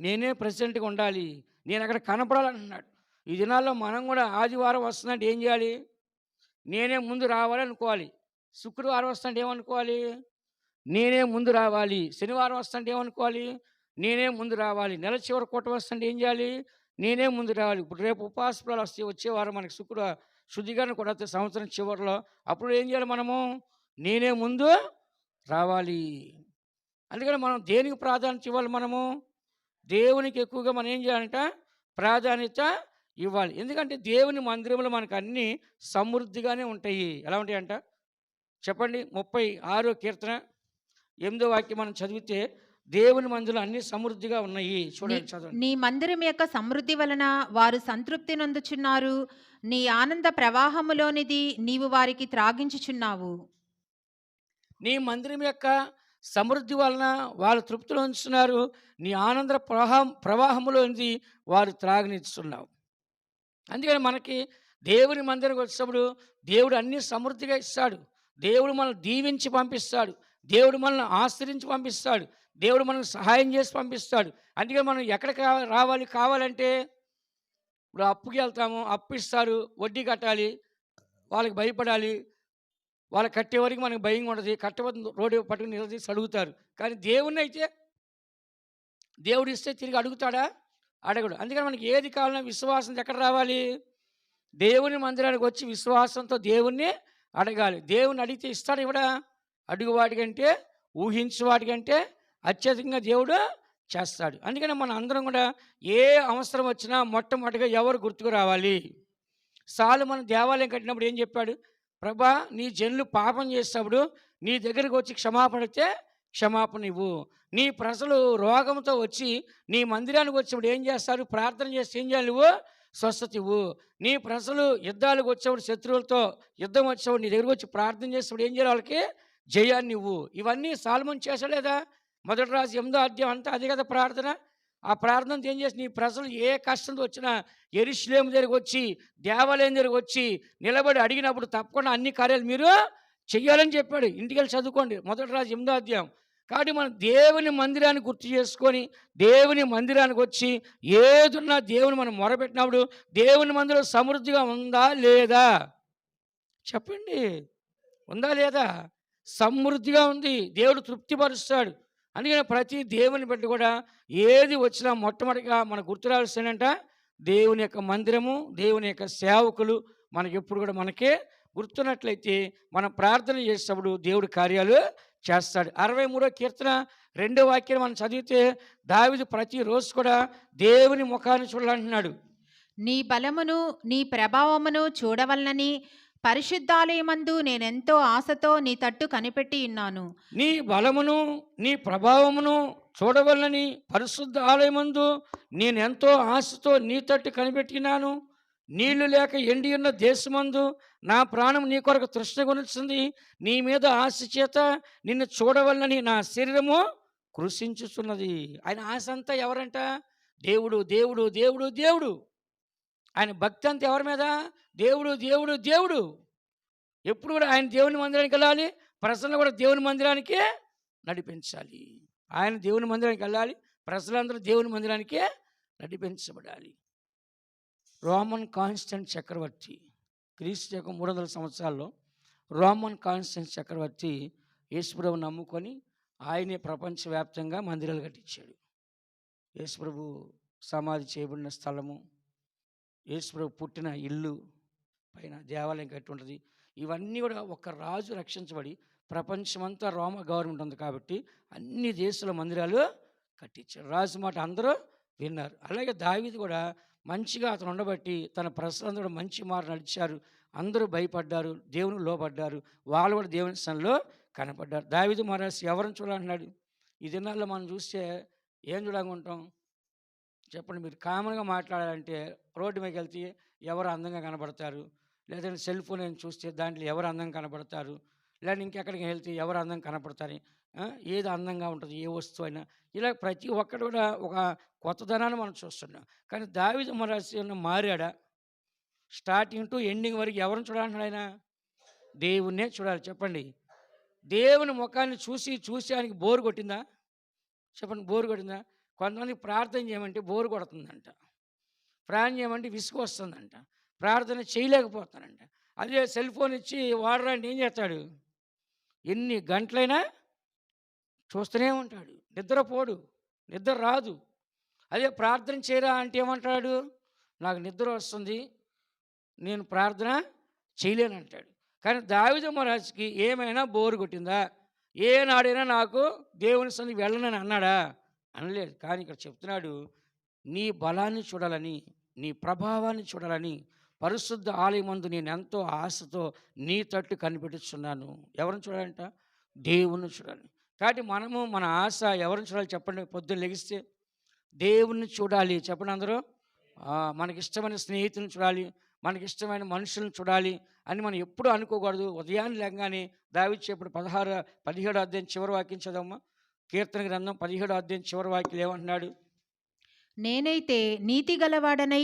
A: నేనే ప్రెజెంట్‌గా ఉండాలి. నేనక్కడ కనపడాలంటున్నాడు. ఈ దినాల్లో మనం కూడా ఆదివారం వస్తుందంటే ఏం చేయాలి? నేనే ముందు రావాలనుకోవాలి. శుక్రవారం వస్తుందంటే ఏమనుకోవాలి? నేనే ముందు రావాలి. శనివారం వస్తుంటే ఏమనుకోవాలి? నేనే ముందు రావాలి. నెల చివరి పూట వస్తుంటే ఏం చేయాలి? నేనే ముందు రావాలి. ఇప్పుడు రేపు ఉపవాసాలు వస్తాయి. వచ్చే వారం మనకి శుద్ధికరణ కూడా వస్తాయి సంవత్సరం చివరిలో. అప్పుడు ఏం చేయాలి మనము? నేనే ముందు రావాలి. అందుకని మనం దేనికి ప్రాధాన్యత ఇవ్వాలి మనము? దేవునికి ఎక్కువగా మనం ఏం చేయాలంట? ప్రాధాన్యత ఇవ్వాలి. ఎందుకంటే దేవుని మందిరంలో మనకు అన్నీ సమృద్ధిగానే ఉంటాయి. ఎలా ఉంటాయంట? చెప్పండి. 36వ కీర్తన 8వ వాక్యం మనం చదివితే దేవుని మందిరం అన్ని సమృద్ధిగా ఉన్నాయి.
B: నీ
A: చూడండి, చదవండి.
B: నీ మందిరం యొక్క సమృద్ధి వలన వారు సంతృప్తి నొందుచున్నారు. నీ ఆనంద ప్రవాహములోనిది నీవు వారికి త్రాగించుచున్నావు.
A: నీ మందిరం యొక్క సమృద్ధి వలన వాళ్ళు తృప్తిలో ఉంచుతున్నారు. నీ ఆనంద ప్రవాహంలోనిది వారు త్రాగనిస్తున్నావు. అందుకని మనకి దేవుని మందిరానికి వచ్చినప్పుడు దేవుడు అన్ని సమృద్ధిగా ఇస్తాడు. దేవుడు మనల్ని దీవించి పంపిస్తాడు. దేవుడు మనల్ని ఆశ్రయించి పంపిస్తాడు. దేవుడు మనకు సహాయం చేసి పంపిస్తాడు. అందుకే మనం ఎక్కడికి కావాలంటే ఇప్పుడు అప్పుకి వెళ్తాము. అప్పు ఇస్తారు, వడ్డీ కట్టాలి, వాళ్ళకి భయపడాలి. వాళ్ళు కట్టే వరకు మనకు భయంగా ఉండదు. కట్టబోతు రోడ్డు పట్టుకుని నిలదీసి అడుగుతారు. కానీ దేవుణ్ణి అయితే దేవుడు ఇస్తే తిరిగి అడుగుతాడా? అడగడు. అందుకని మనకి ఏది కావాలన్నా విశ్వాసం ఎక్కడ రావాలి? దేవుని మందిరానికి వచ్చి విశ్వాసంతో దేవుణ్ణి అడగాలి. దేవుని అడిగితే ఇస్తాడు ఇవ్వడా? అడుగువాడికంటే ఊహించువాడికంటే అత్యధికంగా దేవుడు చేస్తాడు. అందుకని మన అందరం కూడా ఏ అవసరం వచ్చినా మొట్టమొదటిగా ఎవరు గుర్తుకు రావాలి? మనం దేవాలయం కట్టినప్పుడు ఏం చెప్పాడు? ప్రభా, నీ జనులు పాపం చేసినప్పుడు నీ దగ్గరికి వచ్చి క్షమాపణ అడిగితే క్షమాపణ ఇవ్వు. నీ ప్రజలు రోగంతో వచ్చి నీ మందిరానికి వచ్చినప్పుడు ఏం చేస్తారు? ప్రార్థన చేస్తే ఏం చేయాలి? నువ్వు స్వస్థత ఇవ్వు. నీ ప్రజలు యుద్ధాలకు వచ్చేప్పుడు శత్రువులతో యుద్ధం వచ్చేప్పుడు నీ దగ్గరికి వచ్చి ప్రార్థన చేసినప్పుడు ఏం చేయాలి? వాళ్ళకి జయాన్ని ఇవ్వు. ఇవన్నీ సాల్మన్ చేసలేదా? మొదటి రాజు 8వ అధ్యాయం అంతా అదే కదా ప్రార్థన. ఆ ప్రార్థనతో ఏం చేసి నీ ప్రజలు ఏ కష్టంతో వచ్చినా యెరూషలేము దగ్గరికి వచ్చి దేవాలయం దగ్గరికి వచ్చి నిలబడి అడిగినప్పుడు తప్పకుండా అన్ని కార్యాలు మీరు చెయ్యాలని చెప్పాడు. ఇంటికి వెళ్ళి చదువుకోండి, మొదటి రాజు 8వ అధ్యాయం. కాబట్టి మనం దేవుని మందిరాన్ని గుర్తు చేసుకొని దేవుని మందిరానికి వచ్చి ఏదున్నా దేవుని మనం మొరపెట్టినప్పుడు దేవుని మందిరం సమృద్ధిగా ఉందా లేదా? చెప్పండి, ఉందా లేదా? సమృద్ధిగా ఉంది. దేవుడు తృప్తిపరుస్తాడు. అందుకని ప్రతి దేవుని బట్టి కూడా ఏది వచ్చినా మొట్టమొదటిగా మనకు గుర్తు రావాల్సిందంట దేవుని యొక్క మందిరము, దేవుని యొక్క సేవకులు మనకెప్పుడు కూడా మనకే గుర్తున్నట్లయితే మనం ప్రార్థన చేసేటప్పుడు దేవుడు కార్యాలు చేస్తాడు. 63వ కీర్తన 2వ వాక్యం మనం చదివితే దావీదు ప్రతిరోజు కూడా దేవుని ముఖాన్ని చూడాలంటున్నాడు.
B: నీ బలమును నీ ప్రభావమును చూడవలనని పరిశుద్ధాలయమందు నేనెంతో ఆశతో నీ తట్టు కనిపెట్టి ఉన్నాను.
A: నీ బలమును నీ ప్రభావమును చూడవలనని పరిశుద్ధ ఆలయమందు నేనెంతో ఆశతో నీ తట్టు కనిపెట్టినాను. నీళ్లు లేక ఎండి ఉన్న దేశమందు నా ప్రాణం నీ కొరకు తృష్ణగొనుచుంది. నీ మీద ఆశ చేత నిన్ను చూడవలనని నా శరీరము కృషించుచున్నది. ఆయన ఆశ అంతా ఎవరంట? దేవుడు దేవుడు దేవుడు దేవుడు. ఆయన భక్తి అంతా ఎవరి మీద? దేవుడు దేవుడు దేవుడు. ఎప్పుడు కూడా ఆయన దేవుని మందిరానికి వెళ్ళాలి, ప్రజలను కూడా దేవుని మందిరానికే నడిపించాలి. ఆయన దేవుని మందిరానికి వెళ్ళాలి, ప్రజలందరూ దేవుని మందిరానికే నడిపించబడాలి. రోమన్ కాన్స్టెంట్ చక్రవర్తి, క్రీస్తు యొక్క 300 సంవత్సరాల్లో రోమన్ కాన్స్టెంట్ చక్రవర్తి యేసుప్రభు నమ్ముకొని ఆయనే ప్రపంచవ్యాప్తంగా మందిరాలు కట్టించాడు. యేసుప్రభు సమాధి చేయబడిన స్థలము, యేసుప్రభు పుట్టిన ఇల్లు పైన దేవాలయం కట్టి ఉంటుంది. ఇవన్నీ కూడా ఒక రాజు రక్షించబడి ప్రపంచమంతా రోమ గవర్నమెంట్ ఉంది కాబట్టి అన్ని దేశాల మందిరాలు కట్టించారు. రాజు మాట అందరూ విన్నారు. అలాగే దావీదు కూడా మంచిగా అతను ఉండబట్టి తన ప్రజలందరూ కూడా మంచి మార్గం నడిచారు. అందరూ భయపడ్డారు, దేవుని లోపడ్డారు, వాళ్ళు కూడా దేవుని స్థానంలో కనపడ్డారు. దావీదు మహారాజు ఎవరిని చూడాలన్నాడు? ఈ దినాల్లో మనం చూస్తే ఏం చూడాలనుకుంటాం చెప్పండి? మీరు కామన్గా మాట్లాడాలంటే రోడ్డు మీదకి వెళ్తే ఎవరు అందంగా కనబడతారు, లేదంటే సెల్ ఫోన్ అని చూస్తే దాంట్లో ఎవరు అందంగా కనబడతారు, లేదా ఇంకెక్కడికి వెళ్తే ఎవరు అందంగా కనపడతారు, ఏది అందంగా ఉంటుంది ఏ వస్తువు అయినా. ఇలా ప్రతి ఒక్కరు కూడా ఒక కొత్తదనాన్ని మనం చూస్తున్నాం. కానీ దావీదు మహారాజు మారాడా? స్టార్టింగ్ టు ఎండింగ్ వరకు ఎవరిని చూడాలంటున్నాడు ఆయన? దేవుణ్ణే చూడాలి. చెప్పండి, దేవుని ముఖాన్ని చూసి చూసి ఆయనకి బోరు కొట్టిందా? చెప్పండి, బోరు కొట్టిందా? కొంతమందికి ప్రార్థన చేయమంటే బోరు కొడుతుందంట, ప్రార్థన చేయమంటే విసుగు వస్తుందంట, ప్రార్థన చేయలేకపోతానంట. అదే సెల్ ఫోన్ ఇచ్చి వాడరాంటి ఏం చేస్తాడు? ఎన్ని గంటలైనా చూస్తూనే ఉంటాడు, నిద్రపోడు, నిద్ర రాదు. అదే ప్రార్థన చేయరా అంటే ఏమంటాడు? నాకు నిద్ర వస్తుంది, నేను ప్రార్థన చేయలేనంటాడు. కానీ దావీదు మహారాజుకి ఏమైనా బోరు కొట్టిందా? ఏనాడైనా నాకు దేవుని సన్నిధికి వెళ్ళనని అన్నాడా? అనలేదు. కానీ ఇక్కడ చెప్తున్నాడు, నీ బలాన్ని చూడాలని, నీ ప్రభావాన్ని చూడాలని పరిశుద్ధ ఆలయమందు నేను ఎంతో ఆశతో నీ తట్టు కనిపెట్టుచున్నాను. ఎవరిని చూడాలంట? దేవుణ్ణి చూడాలి. కాబట్టి మనము మన ఆశ ఎవరిని చూడాలి చెప్పండి? పొద్దున్న లెగిస్తే దేవుణ్ణి చూడాలి. చెప్పండి అందరూ. మనకిష్టమైన స్నేహితులను చూడాలి, మనకిష్టమైన మనుషులను చూడాలి అని మనం ఎప్పుడూ అనుకోకూడదు. ఉదయాన్నే లేగానే దావీదు చెప్పాడు 17వ అధ్యాయం చివరి వాక్యం చదవమ్మా. కీర్తన గ్రంథం 17వ అధ్యాయం చివరి వాక్యం ఏమంటున్నాడు?
B: నేనైతే నీతి గలవాడనై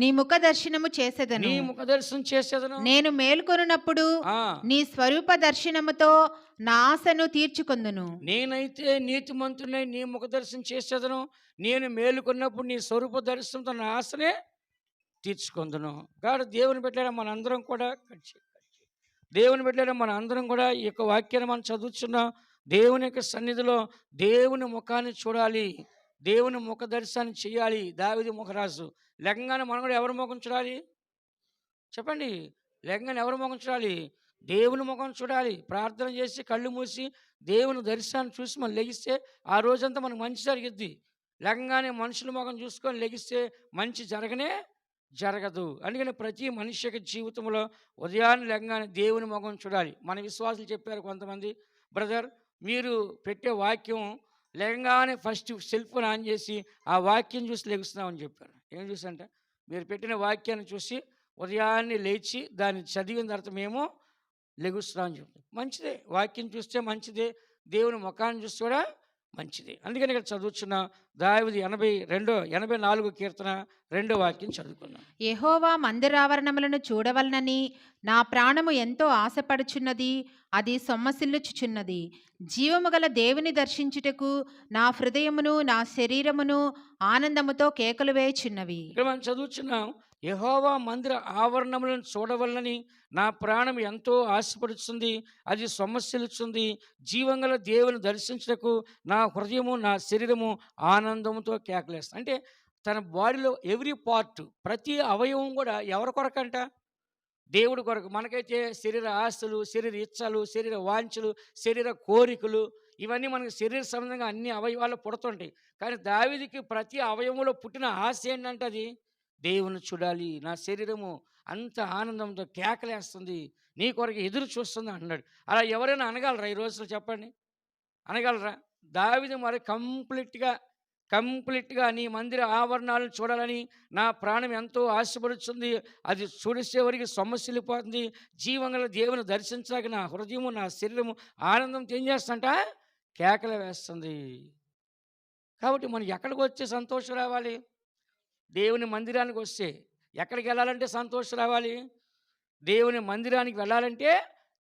B: నీ ముఖ దర్శనము చేసేదను.
A: నీ ముఖ దర్శనం చేసేదను.
B: నేను మేల్కొనున్నప్పుడు నీ స్వరూప దర్శనముతో నా ఆశను తీర్చుకొందును.
A: నేనైతే నీతిమంతునై నీ ముఖ దర్శనం చేసేదను. నేను మేలుకున్నప్పుడు నీ స్వరూప దర్శనంతో నా ఆశనే తీర్చుకొందును. కాబట్టి దేవుని బిడ్డలారా మనందరం కూడా ఈ యొక్క వాక్యాన్ని మనం చదువుతున్నాం. దేవుని యొక్క సన్నిధిలో దేవుని ముఖాన్ని చూడాలి, దేవుని ముఖ దర్శనం చేయాలి. దావీదు ముఖరాజు లెంగానే మనం కూడా ఎవరి ముఖం చూడాలి చెప్పండి? లెంగానే ఎవరి ముఖం చూడాలి? దేవుని ముఖం చూడాలి. ప్రార్థన చేసి కళ్ళు మూసి దేవుని దర్శనాన్ని చూసి మనం లెగిస్తే ఆ రోజంతా మనకు మంచి జరిగిద్ది. లెంగానే మనుషుల ముఖం చూసుకొని లెగిస్తే మంచి జరగదు. అందుకని ప్రతి మనిషి యొక్క జీవితంలో ఉదయాన్నే లెంగానే దేవుని ముఖం చూడాలి. మన విశ్వాసులు చెప్పారు కొంతమంది, బ్రదర్ మీరు పెట్టే వాక్యం లేగానే ఫస్ట్ సెల్ ఫోన్ ఆన్ చేసి ఆ వాక్యం చూసి లెగుస్తున్నామని చెప్పారు. ఏం చూసి అంటే మీరు పెట్టిన వాక్యాన్ని చూసి ఉదయాన్నే లేచి దాన్ని చదివిన తర్వాత మేము లెగుస్తున్నామని చెప్తాం. మంచిదే, వాక్యం చూస్తే మంచిదే, దేవుని ముఖాన్ని చూస్తే కూడా మంచిదే. అందుకని ఇక్కడ చదువుతున్న దావీదు 84 కీర్తన 2వ వాక్యం చదువుకున్నాం.
B: యెహోవా మందిరావరణములను చూడవలనని నా ప్రాణము ఎంతో ఆశపడుచున్నది, అది సొమ్మసిల్లుచుచున్నది. జీవము గల దేవుని దర్శించుటకు నా హృదయమును నా శరీరమును ఆనందముతో కేకలు వేయుచున్నవి.
A: ఇక్కడ మనం చదువుతున్నాం, యెహోవా మందిర ఆవరణములను చూడవలనని నా ప్రాణం ఎంతో ఆశపడుతుంది. అది సొమ్మసిల్లుచుంది. జీవంగల దేవుని దర్శించుటకు నా హృదయము, నా శరీరము ఆనందముతో కేకలేస్తుంది. అంటే తన బాడీలో ఎవ్రీ పార్ట్, ప్రతి అవయవం కూడా ఎవరి కొరకంట? దేవుడి కొరకు. మనకైతే శరీర ఆస్తులు, శరీర ఇచ్చలు, శరీర వాంఛలు, శరీర కోరికలు, ఇవన్నీ మనకు శరీర సంబంధంగా అన్ని అవయవాలు పుడుతుంటాయి. కానీ దావీదుకి ప్రతి అవయవంలో పుట్టిన ఆశ ఏంటంటే అది దేవుని చూడాలి. నా శరీరము అంత ఆనందంతో కేకలేస్తుంది, నీ కొరకు ఎదురు చూస్తుంది అన్నాడు. అలా ఎవరైనా అనగలరా ఈ రోజులో చెప్పండి? అనగలరా? దావీదు మరి కంప్లీట్‌గా నీ మందిర ఆవరణాలను చూడాలని నా ప్రాణం ఎంతో ఆశపడుతుంది. అది చూసేవరికి సొమ్మసిల్లిపోతుంది. జీవంగల దేవుని దర్శించడానికి నా హృదయము, నా శరీరము ఆనందంతో ఏం చేస్తుందంట? కేకలు వేస్తుంది. కాబట్టి మనం ఎక్కడికొస్తే సంతోషం రావాలి? దేవుని మందిరానికి వస్తే. ఎక్కడికెళ్ళాలంటే సంతోషం రావాలి? దేవుని మందిరానికి వెళ్ళాలంటే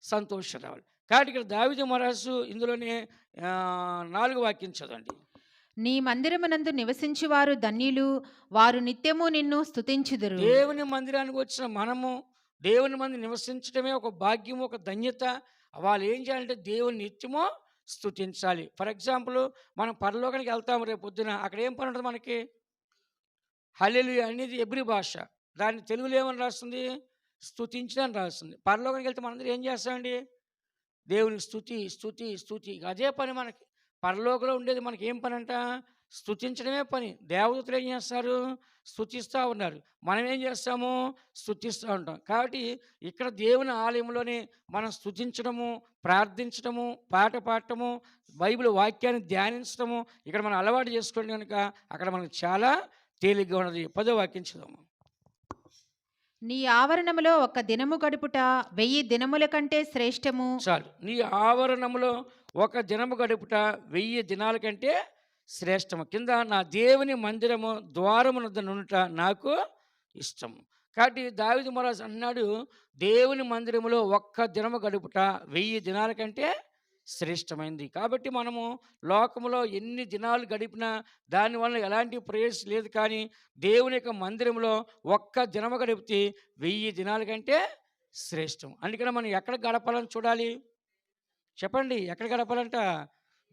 A: సంతోషం రావాలి. కాబట్టి ఇక్కడ దావీదు మహారాజు ఇందులోనే 4 వాక్యం చదవండి.
B: నీ మందిరమునందు నివసించువారు ధన్యులు, వారు నిత్యము నిన్ను స్తుతించుదురు.
A: దేవుని మందిరానికి వచ్చిన మనము దేవుని మంది నివసించడమే ఒక భాగ్యము, ఒక ధన్యత. వాళ్ళు ఏం చేయాలంటే దేవుని నిత్యము స్తుతించాలి. ఫర్ ఎగ్జాంపుల్, మనం పరలోకానికి వెళ్తాము రేపు పొద్దున. అక్కడ ఏం పని ఉంటుంది మనకి? హల్లెలూయా అనేది ఎబ్రీ భాష. దాన్ని తెలుగులో ఏమని రాస్తుంది? స్తుతించడం రాస్తుంది. పరలోకానికి వెళ్తే మనందరం ఏం చేస్తామండి? దేవుని స్తుతి, స్తుతి, స్తుతి. అదే పని మనకి. పరలోకంలో ఉండేది మనకి ఏం పని అంట? స్తుతించడమే పని. దేవదూతలు ఏం చేస్తారు? స్తుతిస్తూ ఉన్నారు. మనం ఏం చేస్తాము? స్తుతిస్తూ ఉంటాం. కాబట్టి ఇక్కడ దేవుని ఆలయంలోనే మనం స్తుతించడము, ప్రార్థించడము, పాట పాడటము, బైబిల్ వాక్యాన్ని ధ్యానించడము ఇక్కడ మనం అలవాటు చేసుకోండి కనుక అక్కడ మనకు చాలా తేలిగ్గా ఉన్నది. 10వ వాక్యం చదవము.
B: నీ ఆవరణములో ఒక దినము గడుపుట 1000 దినముల కంటే శ్రేష్టము.
A: చాలు. నీ ఆవరణములో ఒక దినము గడుపుట 1000 దినాల కంటే శ్రేష్టము. కింద నా దేవుని మందిరము ద్వారమునొద్ద నుండుట నాకు ఇష్టము. కాబట్టి దావీదు మహారాజు అన్నాడు, దేవుని మందిరములో ఒక్క దినము గడుపుట 1000 దినాల కంటే శ్రేష్టమైంది. కాబట్టి మనము లోకములో ఎన్ని దినాలు గడిపినా దానివల్ల ఎలాంటి ప్రయోజనం లేదు. కానీ దేవుని యొక్క మందిరంలో ఒక్క దినము గడిపితే 1000 దినాల కంటే శ్రేష్టం. అందుకని మనం ఎక్కడ గడపాలని చూడాలి? చెప్పండి, ఎక్కడ గడపాలంట?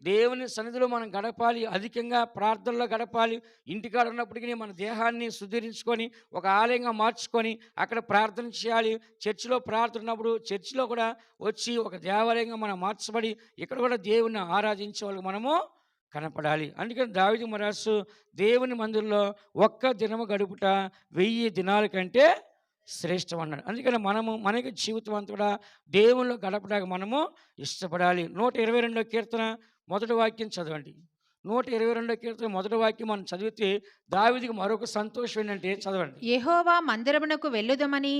A: దేవుని సన్నిధిలో మనం గడపాలి. అధికంగా ప్రార్థనలో గడపాలి. ఇంటికాడ ఉన్నప్పటికీ మన దేహాన్ని సుధీరించుకొని ఒక ఆలయంగా మార్చుకొని అక్కడ ప్రార్థన చేయాలి. చర్చిలో ప్రార్థన ఉన్నప్పుడు చర్చిలో కూడా వచ్చి ఒక దేవాలయంగా మనం మార్చబడి ఇక్కడ కూడా దేవుని ఆరాధించే వాళ్ళకి మనము కనపడాలి. అందుకని దావీదు మహారాజు దేవుని మందిరంలో ఒక్క దినము గడుపుట 1000 దినాల కంటే శ్రేష్టం అన్నాడు. అందుకని మనకి జీవితం అంతా కూడా దేవునిలో గడపడానికి మనము ఇష్టపడాలి. 122వ కీర్తన మొదటి వాక్యం చదవండి. 122వ కీర్తన మొదటి వాక్యం మనం చదివితే దావీదుకి మరొక సంతోషం ఏంటంటే చదవండి.
B: యెహోవా మందిరమునకు వెళ్ళుదమని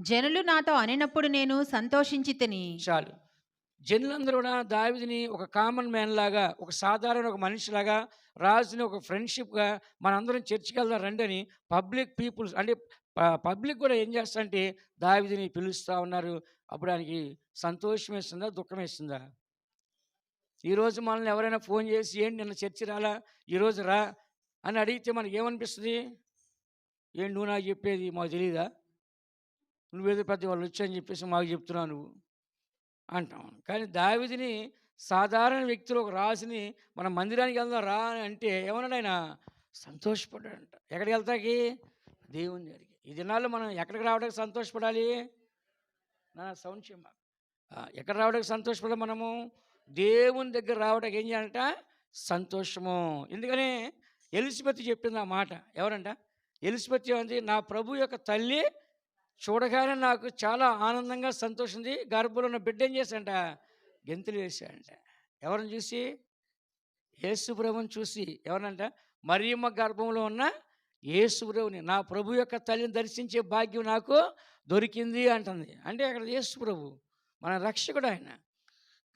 B: జనులు నాతో అనినప్పుడు నేను సంతోషించి తిని.
A: చాలు. జనులందరూ కూడా దావీదుని ఒక కామన్ మ్యాన్ లాగా, ఒక సాధారణ ఒక మనిషిలాగా, రాజుని ఒక ఫ్రెండ్షిప్గా మనందరం చర్చికి వెళ్దాం రండి అని పీపుల్స్ అంటే పబ్లిక్ కూడా ఏం చేస్తారంటే దావీదుని పిలుస్తూ ఉన్నారు. అప్పుడు ఆయనకి సంతోషం వేస్తుందా, దుఃఖం వేస్తుందా? ఈరోజు మనల్ని ఎవరైనా ఫోన్ చేసి ఏంటి నిన్న చర్చి రాలా, ఈరోజు రా అని అడిగితే మనకి ఏమనిపిస్తుంది? ఏంటి నువ్వు నాకు చెప్పేది, మాకు తెలియదా? నువ్వేదో పెద్ద వాళ్ళు వచ్చని చెప్పేసి మాకు చెప్తున్నావు నువ్వు అంటాం. కానీ దావీదుని సాధారణ వ్యక్తులు ఒక రాజుని మన మందిరానికి వెళ్దాం రా అని అంటే ఏమన్నాడు? ఆయన సంతోషపడ్డాడంట. ఎక్కడికి వెళ్తాకి? దేవుని దగ్గరికి. ఈ దినాల్లో మనం ఎక్కడికి రావడానికి సంతోషపడాలి? నా సౌండ్ చేయమ్మా. ఎక్కడ రావడానికి సంతోషపడాలి? మనము దేవుని దగ్గర రావడానికి ఏం చేయాలంట? సంతోషము. ఎందుకని ఎలిజబెత్ చెప్పింది ఆ మాట. ఎవరంట? ఎలిజబెత్ ఏమంది? నా ప్రభు యొక్క తల్లి చూడగానే నాకు చాలా ఆనందంగా సంతోషింది. గర్భంలో ఉన్న బిడ్డ ఏం చేశాడంట? గెంతులు వేశాడంట. ఎవరిని చూసి? యేసు ప్రభువుని చూసి. ఎవరినంట? మరియమ్మ గర్భంలో ఉన్న యేసు ప్రభువుని, నా ప్రభు యొక్క తల్లిని దర్శించే భాగ్యం నాకు దొరికింది అంటుంది. అంటే అక్కడ యేసు ప్రభు మన రక్షకుడు ఆయన.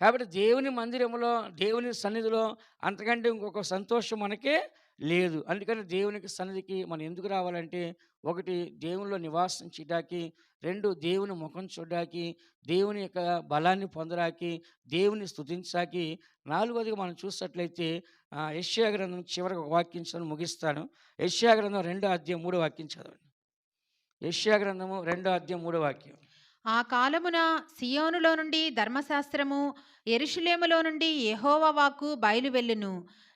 A: కాబట్టి దేవుని మందిరంలో, దేవుని సన్నిధిలో అంతకంటే ఇంకొక సంతోషం మనకి లేదు. అందుకని దేవునికి సన్నిధికి మనం ఎందుకు రావాలంటే, 1 దేవునిలో నివాసం చేయడానికి, 2 దేవుని ముఖం చూడడానికి, దేవుని యొక్క బలాన్ని పొందడానికి, దేవుని స్తుతించడానికి, 4వదిగా మనం చూసినట్లయితే యెషయా గ్రంథం చివరికి ఒక వాక్యం చదివి ముగిస్తాను. యెషయా గ్రంథం 2వ అధ్యాయం 3వ వాక్యం చదవండి. యెషయా గ్రంథము 2వ అధ్యాయం 3వ వాక్యం.
B: ఆ కాలమున సియోనులో నుండి ధర్మశాస్త్రము, యెరూషలేములో నుండి యెహోవా వాక్కు బయలువెళ్ళును.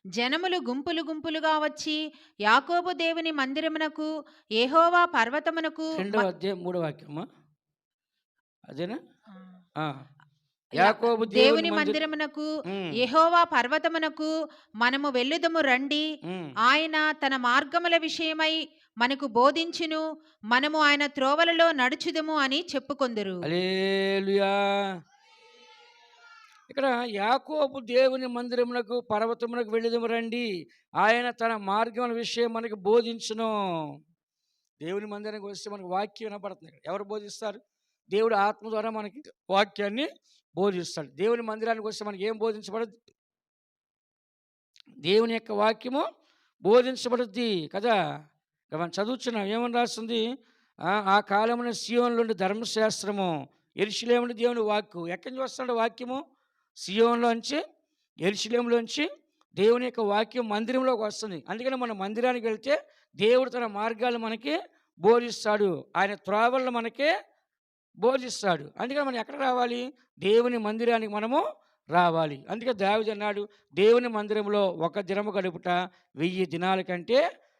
B: జనములు గుంపులు గుంపులుగా వచ్చి యాకోబు దేవుని మందిరమునకు, యెహోవా పర్వతమునకు
A: 2వ అధ్యాయం 3వ వాక్యమా? అదేనా?
B: ఆ.
A: ఆ!
B: యా
A: యాకోబు దేవుని
B: దేవుని
A: మందిరం.
B: మందిరమునకు,
A: హ్మ్.
B: యెహోవా పర్వతమునకు మనము వెళ్ళుదము రండి.
A: హ్మ్.
B: ఆయన తన మార్గముల విషయమై మనకు బోధించును. మనము ఆయన త్రోవలలో నడుచుదుము అని చెప్పుకొందురు.
A: హల్లెలూయా! ఇక్కడ యాకోబు దేవుని మందిరమునకు, పర్వతమునకు వెళ్ళుదుము రండి. ఆయన తన మార్గముల విషయం మనకు బోధించును. దేవుని మందిరానికి వస్తే మనకు వాక్యం వినపడుతుంది ఇక్కడ. ఎవరు బోధిస్తారు? దేవుడు ఆత్మ ద్వారా మనకి వాక్యాన్ని బోధిస్తాడు. దేవుని మందిరానికి వస్తే మనకి ఏం బోధించబడదు? దేవుని యొక్క వాక్యము బోధించబడుద్ది కదా! ఇక్కడ మనం చదువుతున్నాం ఏమని రాస్తుంది? ఆ కాలమున సీయోనులో నుండి ధర్మశాస్త్రము, యెరూషలేము నుండి దేవుని వాక్కు. ఎక్కడి నుంచి వస్తున్నాడు వాక్యము? సీయోనులోంచి, యెరూషలేములోంచి దేవుని యొక్క వాక్యం మందిరంలోకి వస్తుంది. అందుకని మనం మందిరానికి వెళ్తే దేవుడు తన మార్గాలు మనకి బోధిస్తాడు. ఆయన త్రోవలను మనకి బోధిస్తాడు. అందుకని మనం ఎక్కడ రావాలి? దేవుని మందిరానికి మనము రావాలి. అందుకే దావీదు అన్నాడు, దేవుని మందిరంలో ఒక దినము గడుపుట 1000 దినాల కంటే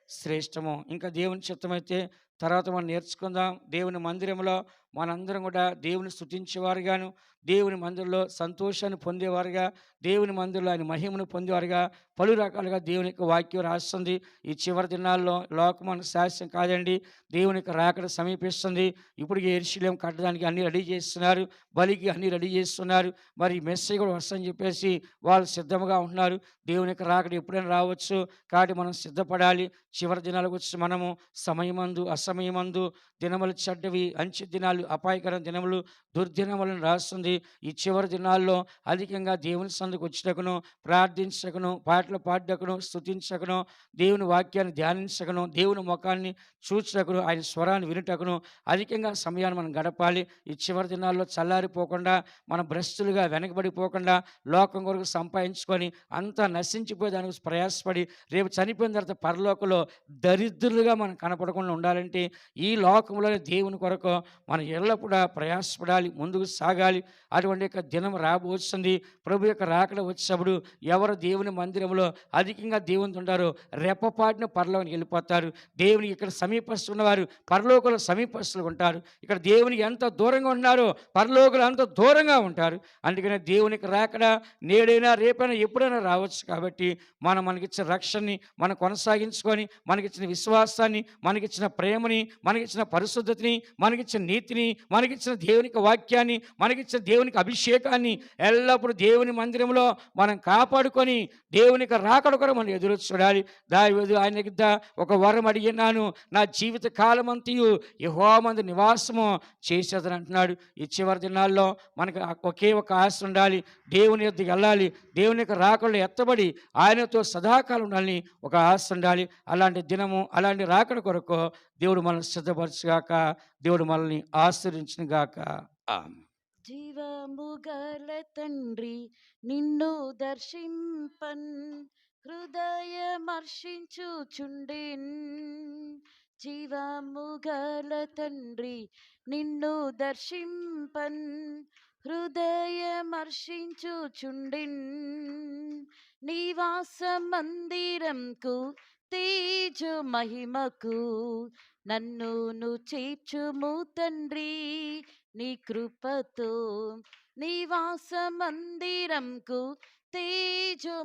A: శ్రేష్టము. ఇంకా దేవుని చిత్తమైతే తర్వాత మనం నేర్చుకుందాం. దేవుని మందిరంలో మనందరం కూడా దేవుని స్తుతించేవారుగాను, దేవుని మందిరంలో సంతోషాన్ని పొందేవారుగా, దేవుని మందిరంలో ఆయన మహిమను పొందేవారుగా పలు రకాలుగా దేవుని యొక్క వాక్యం రాస్తుంది. ఈ చివరి దినాల్లో లోకం మన శాస్త్రం కాదండి. దేవుని యొక్క రాకడ సమీపిస్తుంది. ఇప్పటికే యెరూషలేము కట్టడానికి అన్నీ రెడీ చేస్తున్నారు. బలికి అన్నీ రెడీ చేస్తున్నారు. మరి మెస్సీ కూడా వస్తుందని చెప్పేసి వాళ్ళు సిద్ధంగా ఉంటున్నారు. దేవుని యొక్క రాకడ ఎప్పుడైనా రావచ్చు. కాబట్టి మనం సిద్ధపడాలి. చివరి దినాలకు వచ్చి మనము సమయమందు, అసమయమందు, దినములు చెడ్డవి, అంచె దినాలు, అపాయకర దినములు, దుర్దినములను రాస్తుంది. ఈ చివరి దినాల్లో అధికంగా దేవుని సందుకు వచ్చుటకును, ప్రార్థించకును, పాటలు పాడుటకును, స్తుతించకును, దేవుని వాక్యాన్ని ధ్యానించకును, దేవుని ముఖాన్ని చూచుటకును, ఆయన స్వరాన్ని వినుటకును అధికంగా సమయాన్ని మనం గడపాలి. ఈ చివరి దినాల్లో చల్లారిపోకుండా, మన భ్రష్టులుగా వెనకబడిపోకుండా, లోకం కొరకు సంపాదించుకొని అంతా నశించిపోయే దానికి ప్రయాసపడి రేపు చనిపోయిన తర్వాత పరలోకంలో దరిద్రులుగా మనం కనపడకుండా ఉండాలంటే ఈ లోకంలోనే దేవుని కొరకు మనం ఎల్లప్పుడూ ప్రయాసపడాలి, ముందుకు సాగాలి. అటువంటి యొక్క దినం రాబోతుంది. ప్రభు యొక్క రాకడ వచ్చినప్పుడు ఎవరు దేవుని మందిరంలో అధికంగా దేవునితో ఉంటారో రెప్పపాటున పరలోకానికి వెళ్ళిపోతారు. దేవునికి ఇక్కడ సమీపస్తులు ఉన్నవారు పరలోకంలో సమీపస్తులు ఉంటారు. ఇక్కడ దేవునికి ఎంత దూరంగా ఉన్నారో పరలోకంలో అంత దూరంగా ఉంటారు. అందుకనే దేవునికి రాకడ నేడైనా రేపైనా ఎప్పుడైనా రావచ్చు. కాబట్టి మనకిచ్చిన రక్షణని మనం కొనసాగించుకొని, మనకిచ్చిన విశ్వాసాన్ని, మనకిచ్చిన ప్రేమని, మనకిచ్చిన పరిశుద్ధతని, మనకిచ్చిన నీతిని, మనకిచ్చిన దేవునికి వాక్యాన్ని, మనకిచ్చిన దేవునికి అభిషేకాన్ని ఎల్లప్పుడూ దేవుని మందిరంలో మనం కాపాడుకొని దేవునికి రాకడ కొరకు మనం ఎదురు చూడాలి. దావీదు ఆయన దగ్గర ఒక వరం అడిగినాను, నా జీవిత కాలమంతయు యెహోవా మందిర నివాసము చేసేదని అంటున్నాడు. ఈ చివరి దినాల్లో మనకు ఒకే ఒక ఆశ ఉండాలి. దేవుని యొద్దకు వెళ్ళాలి. దేవుని యొక్క రాకడలో ఎత్తబడి ఆయనతో సదాకాలం ఉండాలని ఒక ఆశ ఉండాలి. అలాంటి దినము, అలాంటి రాకడ కొరకు దేవుడు మనల్ని సిద్ధపరచుగాక. దేవుడు మనల్ని ఆశీర్వదించునుగాక. ఆమేన్.
C: జీవము గల తండ్రి నిన్ను దర్శింపన్ హృదయమర్షించుచుండిన్. జీవము గల తండ్రి నిన్ను దర్శింపన్ హృదయమర్షించుచుండిన్. నివాస మందిరంకు తేజో మహిమకు నన్ను చేర్చుము తండ్రి నీ కృపతో. నివాస మందిరంకు తేజో